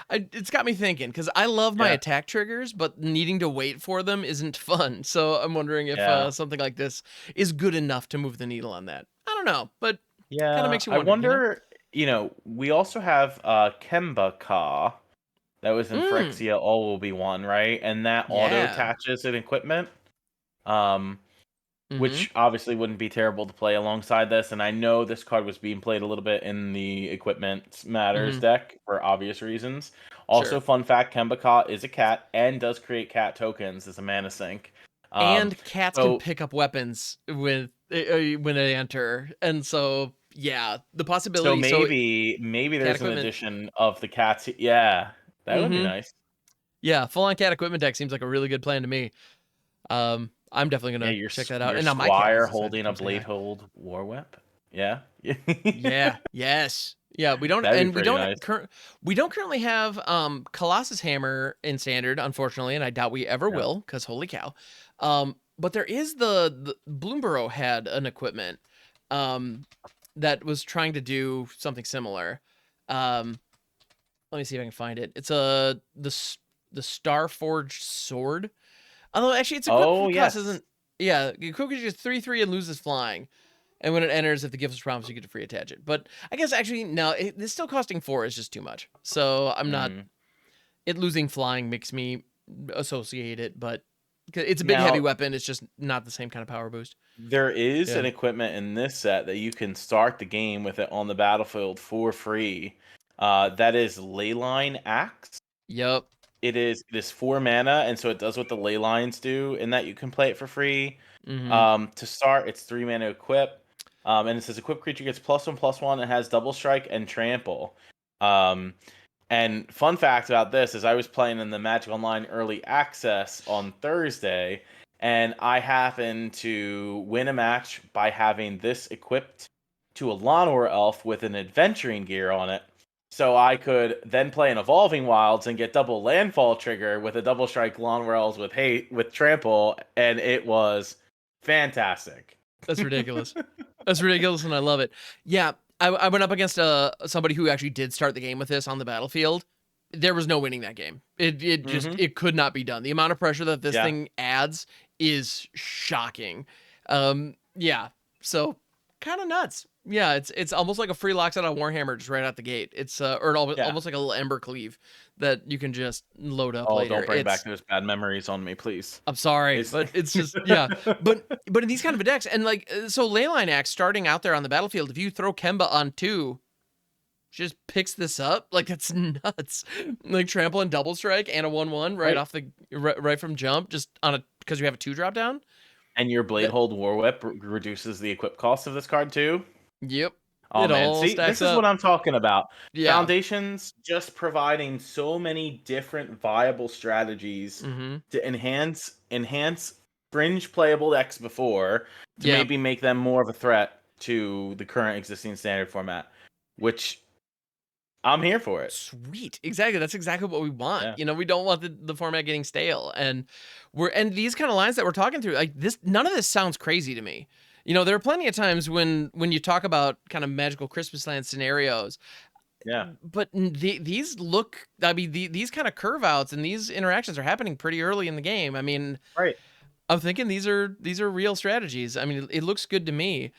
S1: It's got me thinking, because I love my
S2: Yeah.
S1: attack triggers, but needing to wait for them isn't fun. So I'm wondering if
S2: Yeah.
S1: something like this is good enough to move the needle on that. I don't know, but kind of
S2: Yeah.
S1: makes you
S2: I
S1: wonder, you know?
S2: wonder, we also have Kemba Ka that was in
S1: Mm,
S2: Phyrexia All Will Be One, right? And that auto
S1: yeah.
S2: attaches an equipment. Um,
S1: Mm-hmm.
S2: which obviously wouldn't be terrible to play alongside this. And I know this card was being played a little bit in the Equipment Matters
S1: Mm-hmm.
S2: deck for obvious reasons. Also,
S1: Sure.
S2: fun fact: Kembaka is a cat and does create cat tokens as a mana sink. Um,
S1: And cats can
S2: so
S1: pick up weapons when they enter, and so yeah, the
S2: so
S1: possibility. So
S2: maybe
S1: cat
S2: there's an
S1: equipment.
S2: addition of the cats. Yeah, that would be
S1: Mm-hmm.
S2: nice.
S1: Yeah, full on cat equipment deck seems like a really good plan to me. I'm definitely
S2: Yeah,
S1: gonna check that out.
S2: your
S1: And now my cat
S2: squire
S1: has decided to
S2: holding a
S1: come say hi.
S2: Bladehold War Whip. Yeah,
S1: Yeah. Yes. Yeah.
S2: that'd be pretty nice.
S1: We don't currently have Colossus Hammer in Standard, unfortunately, and I doubt we ever
S2: Yeah.
S1: will, because holy cow. But there is the Bloomborough had an equipment um that was trying to do something similar. Um, let me see if I can find it. It's the Starforged Sword. Although actually its
S2: Oh
S1: equip cost
S2: yes.
S1: isn't. Yeah, equip is just 3/3 and loses flying. And when it enters, if the gift is promised, you get to free attach it. But I guess actually no, it's still costing 4 is just too much. So I'm not.
S2: Mm.
S1: It losing flying makes me associate it, but it's a big heavy
S2: Now,
S1: weapon. It's just not the same kind of power boost.
S2: there is
S1: Yeah.
S2: an equipment in this set that you can start the game with it on the battlefield for free. That is Leyline Axe.
S1: Yep.
S2: It is 4 mana, and so it does what the ley lines do, in that you can play it for free.
S1: Mm-hmm.
S2: To start, it's 3 mana equip. And it says equip creature gets +1/+1 and has double strike and trample. Um, and fun fact about this is I was playing in the Magic Online early access on Thursday, and I happened to win a match by having this equipped to a Lawnmower Elf with an adventuring gear on it. So I could then play an Evolving Wilds and get double landfall trigger with a double strike Lawnmower Elves with hate with trample, and it was fantastic.
S1: That's ridiculous. That's ridiculous, and I love it. Yeah. I went up against somebody who actually did start the game with this on the battlefield. There was no winning that game. It just
S2: Mhm.
S1: it could not be done. The amount of pressure that this
S2: Yeah.
S1: thing adds is shocking. Yeah. So kind of nuts. Yeah, it's almost like a free lockset on Warhammer just right out the gate. It's or
S2: Yeah.
S1: almost like a little Ember Cleave that you can just load up
S2: Oh,
S1: later.
S2: don't bring back those bad memories on me, please.
S1: I'm sorry,
S2: It's
S1: but it's just yeah. But in these kind of decks, and like so Leyline Axe starting out there on the battlefield, if you throw Kemba on 2, she just picks this up. Like that's nuts. Like trample and double strike and a 1/1 right
S2: right.
S1: off the right from jump, just on a because you have a 2 drop down.
S2: And your
S1: That
S2: Bladehold War Whip reduces the equip cost of this card too.
S1: yep.
S2: Oh
S1: It
S2: man,
S1: all
S2: see,
S1: stacks
S2: this is what
S1: up.
S2: I'm talking about.
S1: Yeah.
S2: Foundations just providing so many different viable strategies
S1: Mm-hmm.
S2: to enhance fringe playable decks before to
S1: Yeah.
S2: maybe make them more of a threat to the current existing standard format, which I'm here for it.
S1: Sweet. Exactly. That's exactly what we want.
S2: Yeah.
S1: You know, we don't want the format getting stale. And these kind of lines that we're talking through, like this, none of this sounds crazy to me. You know, there are plenty of times when you talk about kind of magical Christmas land scenarios,
S2: Yeah.
S1: but these look, I mean, these kind of curve outs and these interactions are happening pretty early in the game. I mean,
S2: Right.
S1: I'm thinking these are real strategies. I mean, it looks good to me.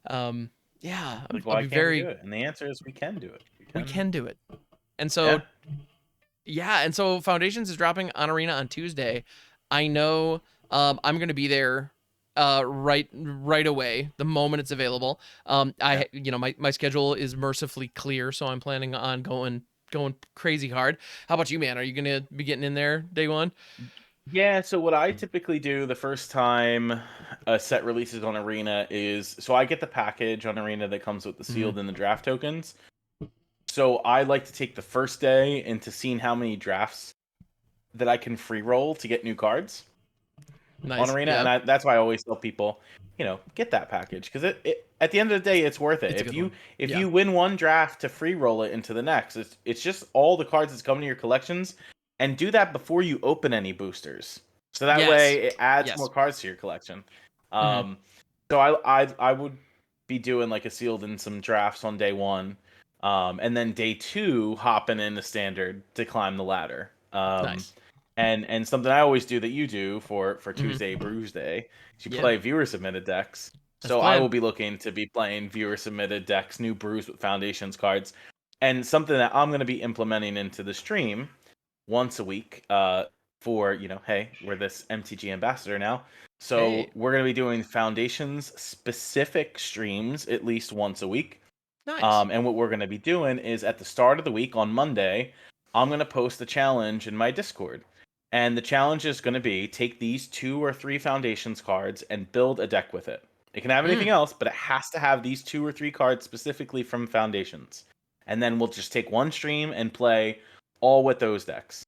S1: Yeah,
S2: Like,
S1: I'll
S2: why
S1: be
S2: can't we
S1: very,
S2: do it? And the answer is we can do it.
S1: we can do it. And so
S2: Yeah.
S1: yeah, and so Foundations is dropping on Arena on Tuesday. I know I'm going to be there right away the moment it's available.
S2: Yeah.
S1: You know my schedule is mercifully clear, so I'm planning on going crazy hard. How about you, man? Are you going to be getting in there day one?
S2: Yeah, so what I typically do the first time a set releases on Arena is so I get the package on Arena that comes with the sealed and the draft tokens. So I like to take the first day into seeing how many drafts that I can free roll to get new cards on
S1: Nice.
S2: Arena, and
S1: Yeah.
S2: that's why I always tell people, get that package because it at the end of the day it's worth it.
S1: It's a good one.
S2: If
S1: Yeah.
S2: you win one draft to free roll it into the next, it's just all the cards that's coming to your collections, and do that before you open any boosters, so that
S1: Yes.
S2: way it adds
S1: Yes.
S2: more cards to your collection.
S1: Mhm.
S2: So I would be doing like a sealed and some drafts on day one, and then day two hopping into standard to climb the ladder.
S1: Nice.
S2: And something I always do that you do for
S1: Mhm.
S2: Tuesday Brews Day is you
S1: Yeah.
S2: play viewer submitted decks.
S1: That's the
S2: So I will
S1: plan.
S2: be looking to be playing viewer submitted decks, new brews with foundations cards, and something that I'm going to be implementing into the stream once a week. For hey, we're this MTG ambassador now, so
S1: Hey.
S2: we're going to be doing foundations specific streams at least once a week.
S1: Nice.
S2: And what we're going to be doing is at the start of the week on Monday, I'm going to post a challenge in my Discord. And the challenge is going to be take these 2 or 3 foundations cards and build a deck with it. It can have anything
S1: Mm.
S2: else, but it has to have these 2 or 3 cards specifically from foundations. And then we'll just take one stream and play all with those decks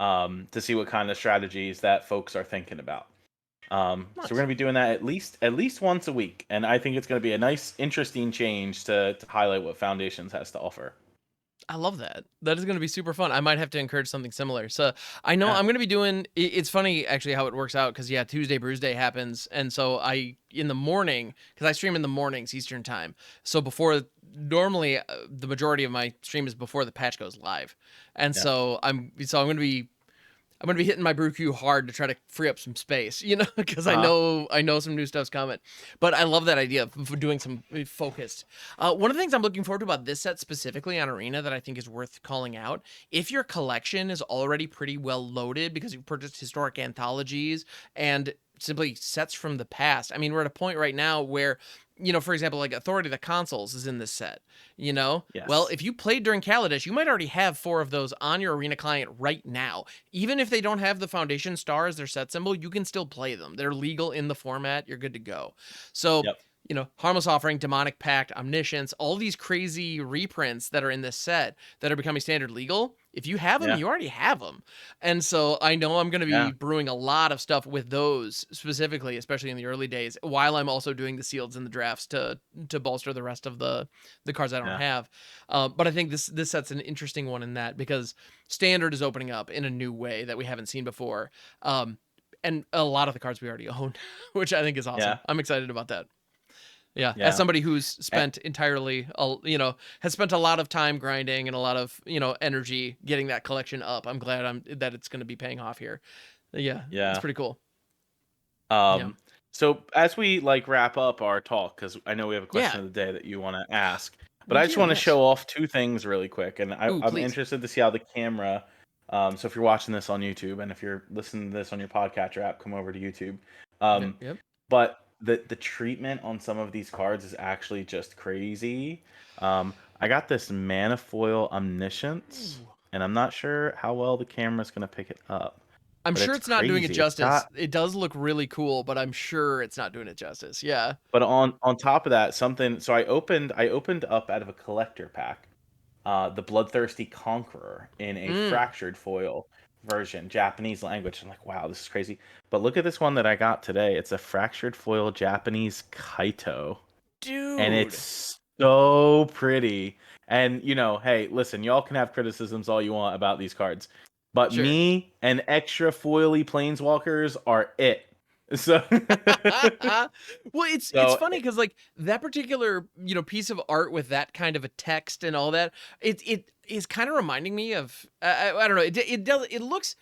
S2: to see what kind of strategies that folks are thinking about. So
S1: Nice.
S2: we're going to be doing that at least once a week, and I think it's going to be a nice, interesting change to highlight what Foundations has to offer.
S1: I love that. That is going to be super fun. I might have to encourage something similar. So I know
S2: Yeah.
S1: I'm going to be doing. It's funny actually how it works out because yeah, Tuesday Brews Day happens, and so I in the morning because I stream in the mornings Eastern time. So before normally the majority of my stream is before the patch goes live, and
S2: Yeah.
S1: so I'm going to be. I'm gonna be hitting my brew queue hard to try to free up some space, because I know some new stuff's coming. But I love that idea of doing some focused. One of the things I'm looking forward to about this set specifically on Arena that I think is worth calling out, if your collection is already pretty well loaded because you've purchased historic anthologies and simply sets from the past. I mean, we're at a point right now where, for example, like Authority of the Consuls is in this set, Well,
S2: Yes.
S1: if you played during Kaladesh, you might already have 4 of those on your Arena client right now. Even if they don't have the Foundation Star as their set symbol, you can still play them. They're legal in the format. You're good to go. So,
S2: Yep.
S1: Harmless Offering, Demonic Pact, Omniscience, all these crazy reprints that are in this set that are becoming standard legal. If you have them,
S2: Yeah.
S1: you already have them. And so I know I'm going to be
S2: Yeah.
S1: brewing a lot of stuff with those specifically, especially in the early days, while I'm also doing the sealeds and the drafts to bolster the rest of the cards I don't
S2: Yeah.
S1: have. But I think this set's an interesting one in that because standard is opening up in a new way that we haven't seen before. And a lot of the cards we already own, which I think is awesome.
S2: Yeah.
S1: I'm excited about that. Yeah, as
S2: Yeah.
S1: somebody who's
S2: A-
S1: spent entirely, has spent a lot of time grinding and a lot of, energy getting that collection up. I'm glad that it's going to be paying off here. Yeah, it's
S2: Yeah.
S1: pretty cool. Yeah.
S2: Um, so as we like wrap up our talk, because I know we have a question
S1: Yeah,
S2: of the day that you want to ask, but
S1: we
S2: I just
S1: do.
S2: want to
S1: Yes.
S2: show off two things really quick, and
S1: Ooh,
S2: I'm
S1: please.
S2: interested to see how the camera. So if you're watching this on YouTube, and if you're listening to this on your podcatcher app, come over to YouTube.
S1: Yep.
S2: Um,
S1: Yep.
S2: but the treatment on some of these cards is actually just crazy. I got this Manifoil Omniscience,
S1: Ooh.
S2: and I'm not sure how well the camera's gonna pick it up,
S1: I'm
S2: but
S1: sure
S2: it's
S1: it's not doing it
S2: crazy. It's
S1: justice.
S2: got
S1: It does look really cool, but I'm sure it's not doing it justice. Yeah.
S2: But on top of that, something. So I opened up out of a collector pack, the Bloodthirsty Conqueror in a
S1: Mm.
S2: fractured foil version, Japanese language. I'm like, wow, this is crazy. But look at this one that I got today. It's a fractured foil Japanese Kaito, and
S1: Dude.
S2: it's so pretty. And hey, listen, y'all can have criticisms all you want about these cards, but
S1: Sure.
S2: me and extra foily planeswalkers are it. So,
S1: Well, it's
S2: so
S1: funny because like that particular piece of art with that kind of a text and all that, it is kind of reminding me of I don't know, it looks,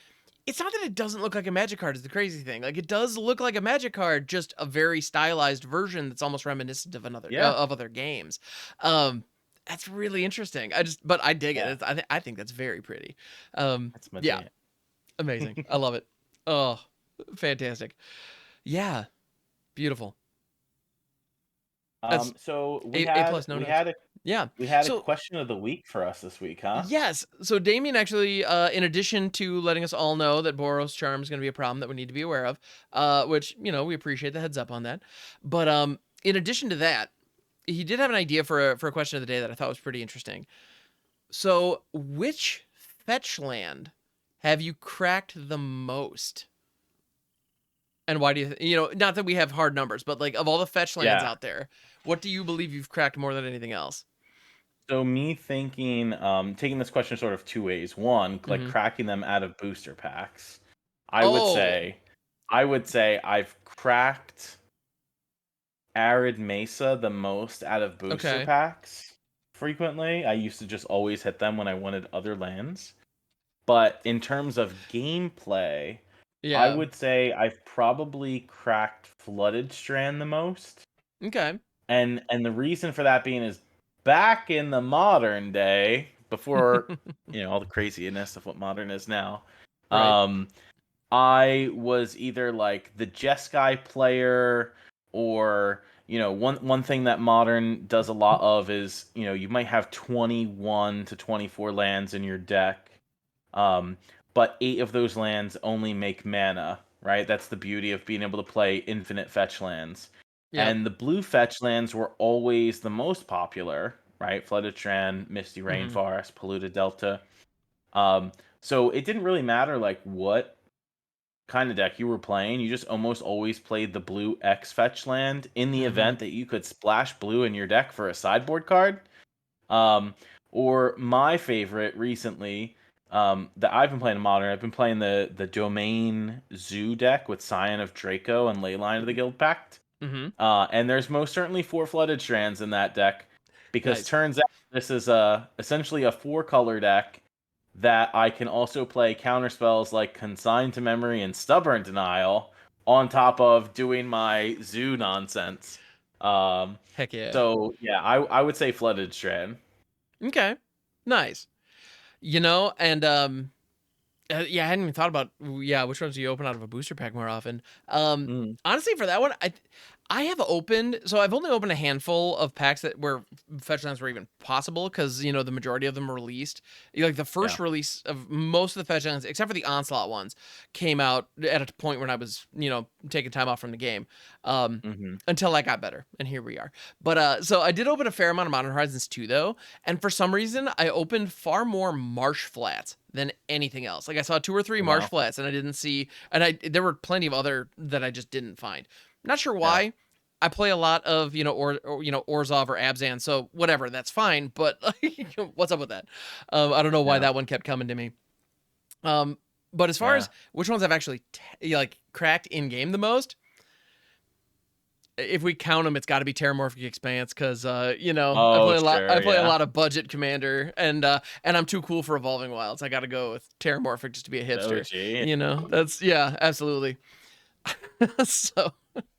S1: it's not that it doesn't look like a Magic card is the crazy thing, like it does look like a Magic card, just a very stylized version that's almost reminiscent of another
S2: yeah.
S1: of other games. um that's really interesting. But I dig it.
S2: Yeah,
S1: I think that's very pretty.
S2: that's my
S1: Yeah,
S2: jam.
S1: amazing. I love it. Oh, fantastic. Yeah, beautiful. That's
S2: So
S1: A plus, no notes. Yeah.
S2: we had a
S1: So
S2: question of the week for us this week, huh?
S1: yes. So Damien actually, in addition to letting us all know that Boros Charm is going to be a problem that we need to be aware of, which we appreciate the heads up on that. But in addition to that, he did have an idea for a question of the day that I thought was pretty interesting. So, which fetch land have you cracked the most? And why do not that we have hard numbers, but like of all the fetch lands
S2: Yeah.
S1: out there, what do you believe you've cracked more than anything else?
S2: So me thinking, taking this question sort of two ways. One, like
S1: Mm-hmm.
S2: cracking them out of booster packs. I would
S1: Oh,
S2: say, I would say I've cracked Arid Mesa the most out of booster
S1: okay.
S2: packs frequently. I used to just always hit them when I wanted other lands. But in terms of gameplay, I
S1: Yeah.
S2: would say I've probably cracked Flooded Strand the most.
S1: Okay.
S2: And the reason for that being is back in the modern day, before all the craziness of what modern is now.
S1: Right.
S2: Um I was either like the Jeskai player, or one thing that modern does a lot of is you might have 21 to 24 lands in your deck, um, but 8 of those lands only make mana, right? That's the beauty of being able to play infinite fetch lands.
S1: Yep.
S2: And the blue fetch lands were always the most popular, right? Flooded Strand, Misty
S1: Mm-hmm.
S2: Rainforest, Polluted Delta. Um, so it didn't really matter like what kind of deck you were playing. You just almost always played the blue X fetch land in the
S1: Mm-hmm.
S2: event that you could splash blue in your deck for a sideboard card. Um, or my favorite recently, that I've been playing in Modern, I've been playing the Domain Zoo deck with Scion of Draco and Leyline of the Guild Pact.
S1: Mm-hmm.
S2: And there's most certainly 4 Flooded Strands in that deck, because
S1: Nice.
S2: turns out this is essentially a 4-color deck that I can also play counter spells like Consign to Memory and Stubborn Denial on top of doing my Zoo nonsense. Um,
S1: Heck yeah.
S2: so yeah, I would say Flooded Strand.
S1: Okay. Nice. And yeah, I hadn't even thought about which ones do you open out of a booster pack more often.
S2: Mm,
S1: Honestly, for that one, I have opened, so I've only opened a handful of packs that where fetch lands were even possible, because the majority of them were released. Like the
S2: yeah.
S1: first release of most of the fetch lands, except for the onslaught ones, came out at a point when I was taking time off from the game. Um,
S2: Hmm.
S1: until I got better, and here we are. But so I did open a fair amount of Modern Horizons 2 though, and for some reason I opened far more marsh flats than anything else. Like I saw 2 or 3
S2: Oh,
S1: marsh
S2: wow.
S1: flats, and I didn't see, and there were plenty of other that I just didn't find. Not sure
S2: Yeah.
S1: why. I play a lot of Orzhov or Abzan, so whatever, that's fine. But what's up with that? I don't know why
S2: Yeah.
S1: that one kept coming to me. Um, but as far
S2: Yeah.
S1: as which ones I've actually like cracked in game the most, if we count them, it's got to be Terramorphic Expanse because you know,
S2: Oh,
S1: I
S2: sure,
S1: play a
S2: yeah.
S1: lot of budget Commander, and I'm too cool for Evolving Wilds. I got to go with Terramorphic just to be a
S2: The
S1: hipster.
S2: OG.
S1: You know, that's yeah, absolutely. So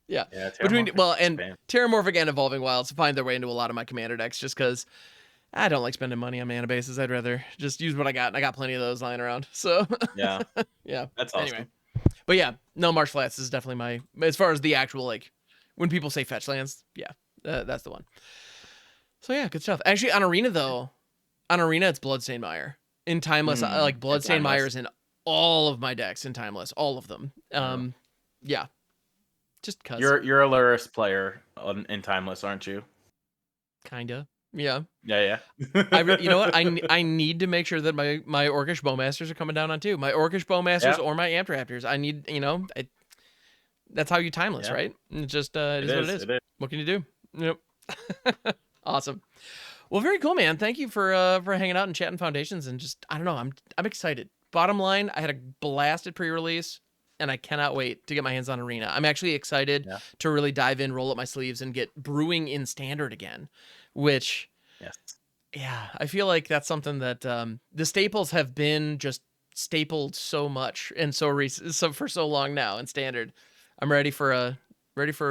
S1: yeah,
S2: Yeah,
S1: between
S2: Terramorphic
S1: well and
S2: Expanse.
S1: Terramorphic and Evolving Wilds find their way into a lot of my Commander decks just because I don't like spending money on mana bases. I'd rather just use what I got, and I got plenty of those lying around. So
S2: Yeah,
S1: yeah.
S2: that's
S1: Anyway,
S2: awesome.
S1: but yeah, no, Marsh Flats is definitely my, as far as the actual, like, when people say fetch lands, yeah, that's the one. So yeah, good stuff. Actually, on Arena though, it's Bloodstained Mire. In Timeless, I like
S2: And
S1: Bloodstained Mire
S2: Timeless.
S1: is in all of my decks in Timeless, all of them.
S2: Yeah.
S1: Yeah, just cuz,
S2: You're a Luris player in Timeless, aren't you?
S1: kinda. Yeah.
S2: Yeah, yeah.
S1: You know what? I need to make sure that my Orcish Bowmasters are coming down on too. My Orcish Bowmasters
S2: Yeah,
S1: or my Amp Raptors. I need, you know, that's how you Timeless,
S2: yeah.
S1: right? It's just it
S2: It
S1: is what it
S2: is.
S1: is.
S2: It is.
S1: What can you do? Yep. Awesome. Well, very cool, man. Thank you for hanging out and chatting Foundations, and just I don't know, I'm excited. Bottom line, I had a blast at pre-release, and I cannot wait to get my hands on Arena. I'm actually excited
S2: Yeah.
S1: to really dive in, roll up my sleeves, and get brewing in Standard again, which
S2: Yes.
S1: yeah, I feel like that's something that the staples have been just stapled so much and so for so long now in Standard. I'm ready for a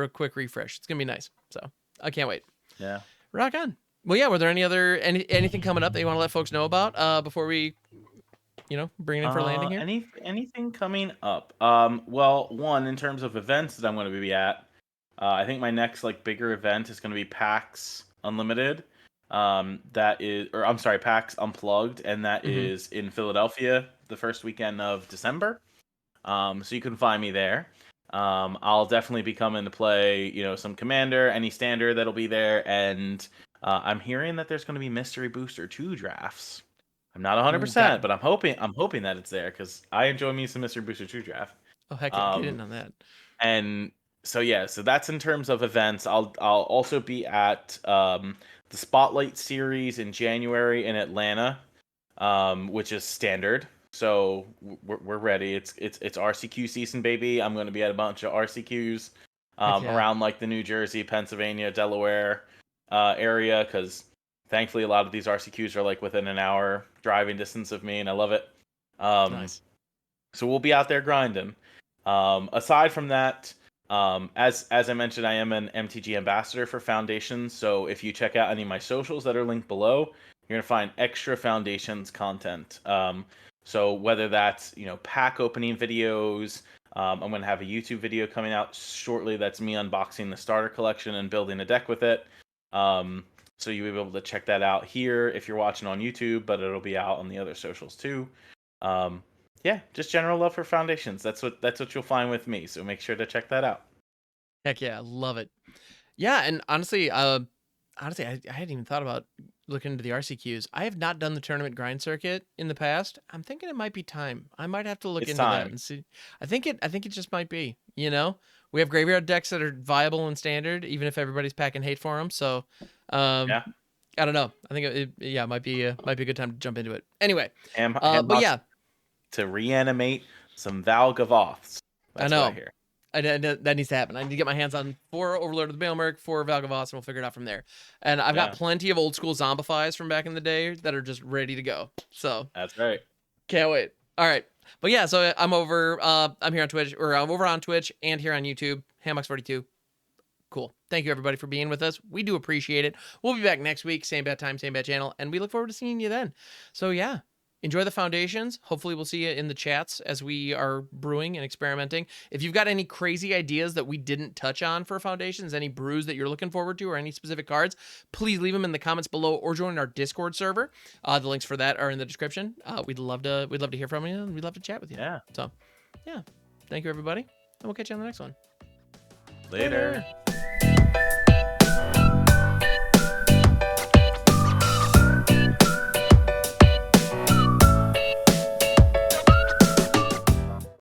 S1: quick refresh. It's gonna be nice. So I can't wait.
S2: Yeah.
S1: Rock on. Well, yeah. Were there anything coming up that you want to let folks know about before we, you know, bring it in for landing here?
S2: Anything coming up? Well, one in terms of events that I'm going to be at, I think my next like bigger event is going to be PAX Unlimited. That is, or I'm sorry, PAX Unplugged, and that
S1: Mhm.
S2: is in Philadelphia the first weekend of December. So you can find me there. I'll definitely be coming to play, you know, some Commander, any Standard that'll be there, and I'm hearing that there's going to be Mystery Booster 2 drafts. I'm not
S1: Ooh, got
S2: 100%, but I'm hoping that it's there because I enjoy me some Mystery Booster 2 draft.
S1: oh heck yeah, get
S2: Um,
S1: in on that.
S2: and so yeah, so that's in terms of events. I'll also be at the Spotlight series in January in Atlanta, which is Standard. So we're ready. It's RCQ season, baby. I'm going to be at a bunch of RCQs
S1: Heck yeah,
S2: around like the New Jersey, Pennsylvania, Delaware area because thankfully a lot of these RCQs are like within an hour driving distance of me, and I love it. Um,
S1: nice.
S2: so we'll be out there grinding. Aside from that, as I mentioned, I am an MTG ambassador for Foundations. So if you check out any of my socials that are linked below, you're gonna find extra Foundations content. So whether that's pack opening videos, I'm gonna have a YouTube video coming out shortly. That's me unboxing the starter collection and building a deck with it. So you'll be able to check that out here if you're watching on YouTube, but it'll be out on the other socials too. Yeah, just general love for Foundations. That's what you'll find with me. So make sure to check that out.
S1: Heck yeah, love it. Yeah, and honestly, I hadn't even thought about looking into the RCQs. I have not done the tournament grind circuit in the past. I'm thinking it might be time. I might have to look
S2: It's
S1: into that
S2: time.
S1: and see. I think it just might be. You know, we have graveyard decks that are viable and standard, even if everybody's packing hate for them. So,
S2: Yeah.
S1: I don't know. I think it might be a good time to jump into it. Anyway, but
S2: HamHocks
S1: yeah,
S2: to reanimate some Valgavoths.
S1: I
S2: That's what I
S1: know.
S2: hear.
S1: That needs to happen. I need to get my hands on 4 Overlord of the Bailmerk, 4 Valgavoss, and we'll figure it out from there. And I've got
S2: Yeah,
S1: plenty of old school Zombifies from back in the day that are just ready to go. So
S2: that's right.
S1: can't wait. All right. But yeah, so I'm here on Twitch, or I'm over on Twitch and here on YouTube, HamHocks42. Cool. Thank you everybody for being with us. We do appreciate it. We'll be back next week, same bad time, same bad channel, and we look forward to seeing you then. So yeah, enjoy the Foundations. Hopefully we'll see you in the chats as we are brewing and experimenting. If you've got any crazy ideas that we didn't touch on for Foundations, any brews that you're looking forward to, or any specific cards, please leave them in the comments below or join our Discord server. The links for that are in the description. We'd love to hear from you, and we'd love to chat with you.
S2: Yeah.
S1: So yeah, thank you everybody, and we'll catch you on the next one.
S2: Later.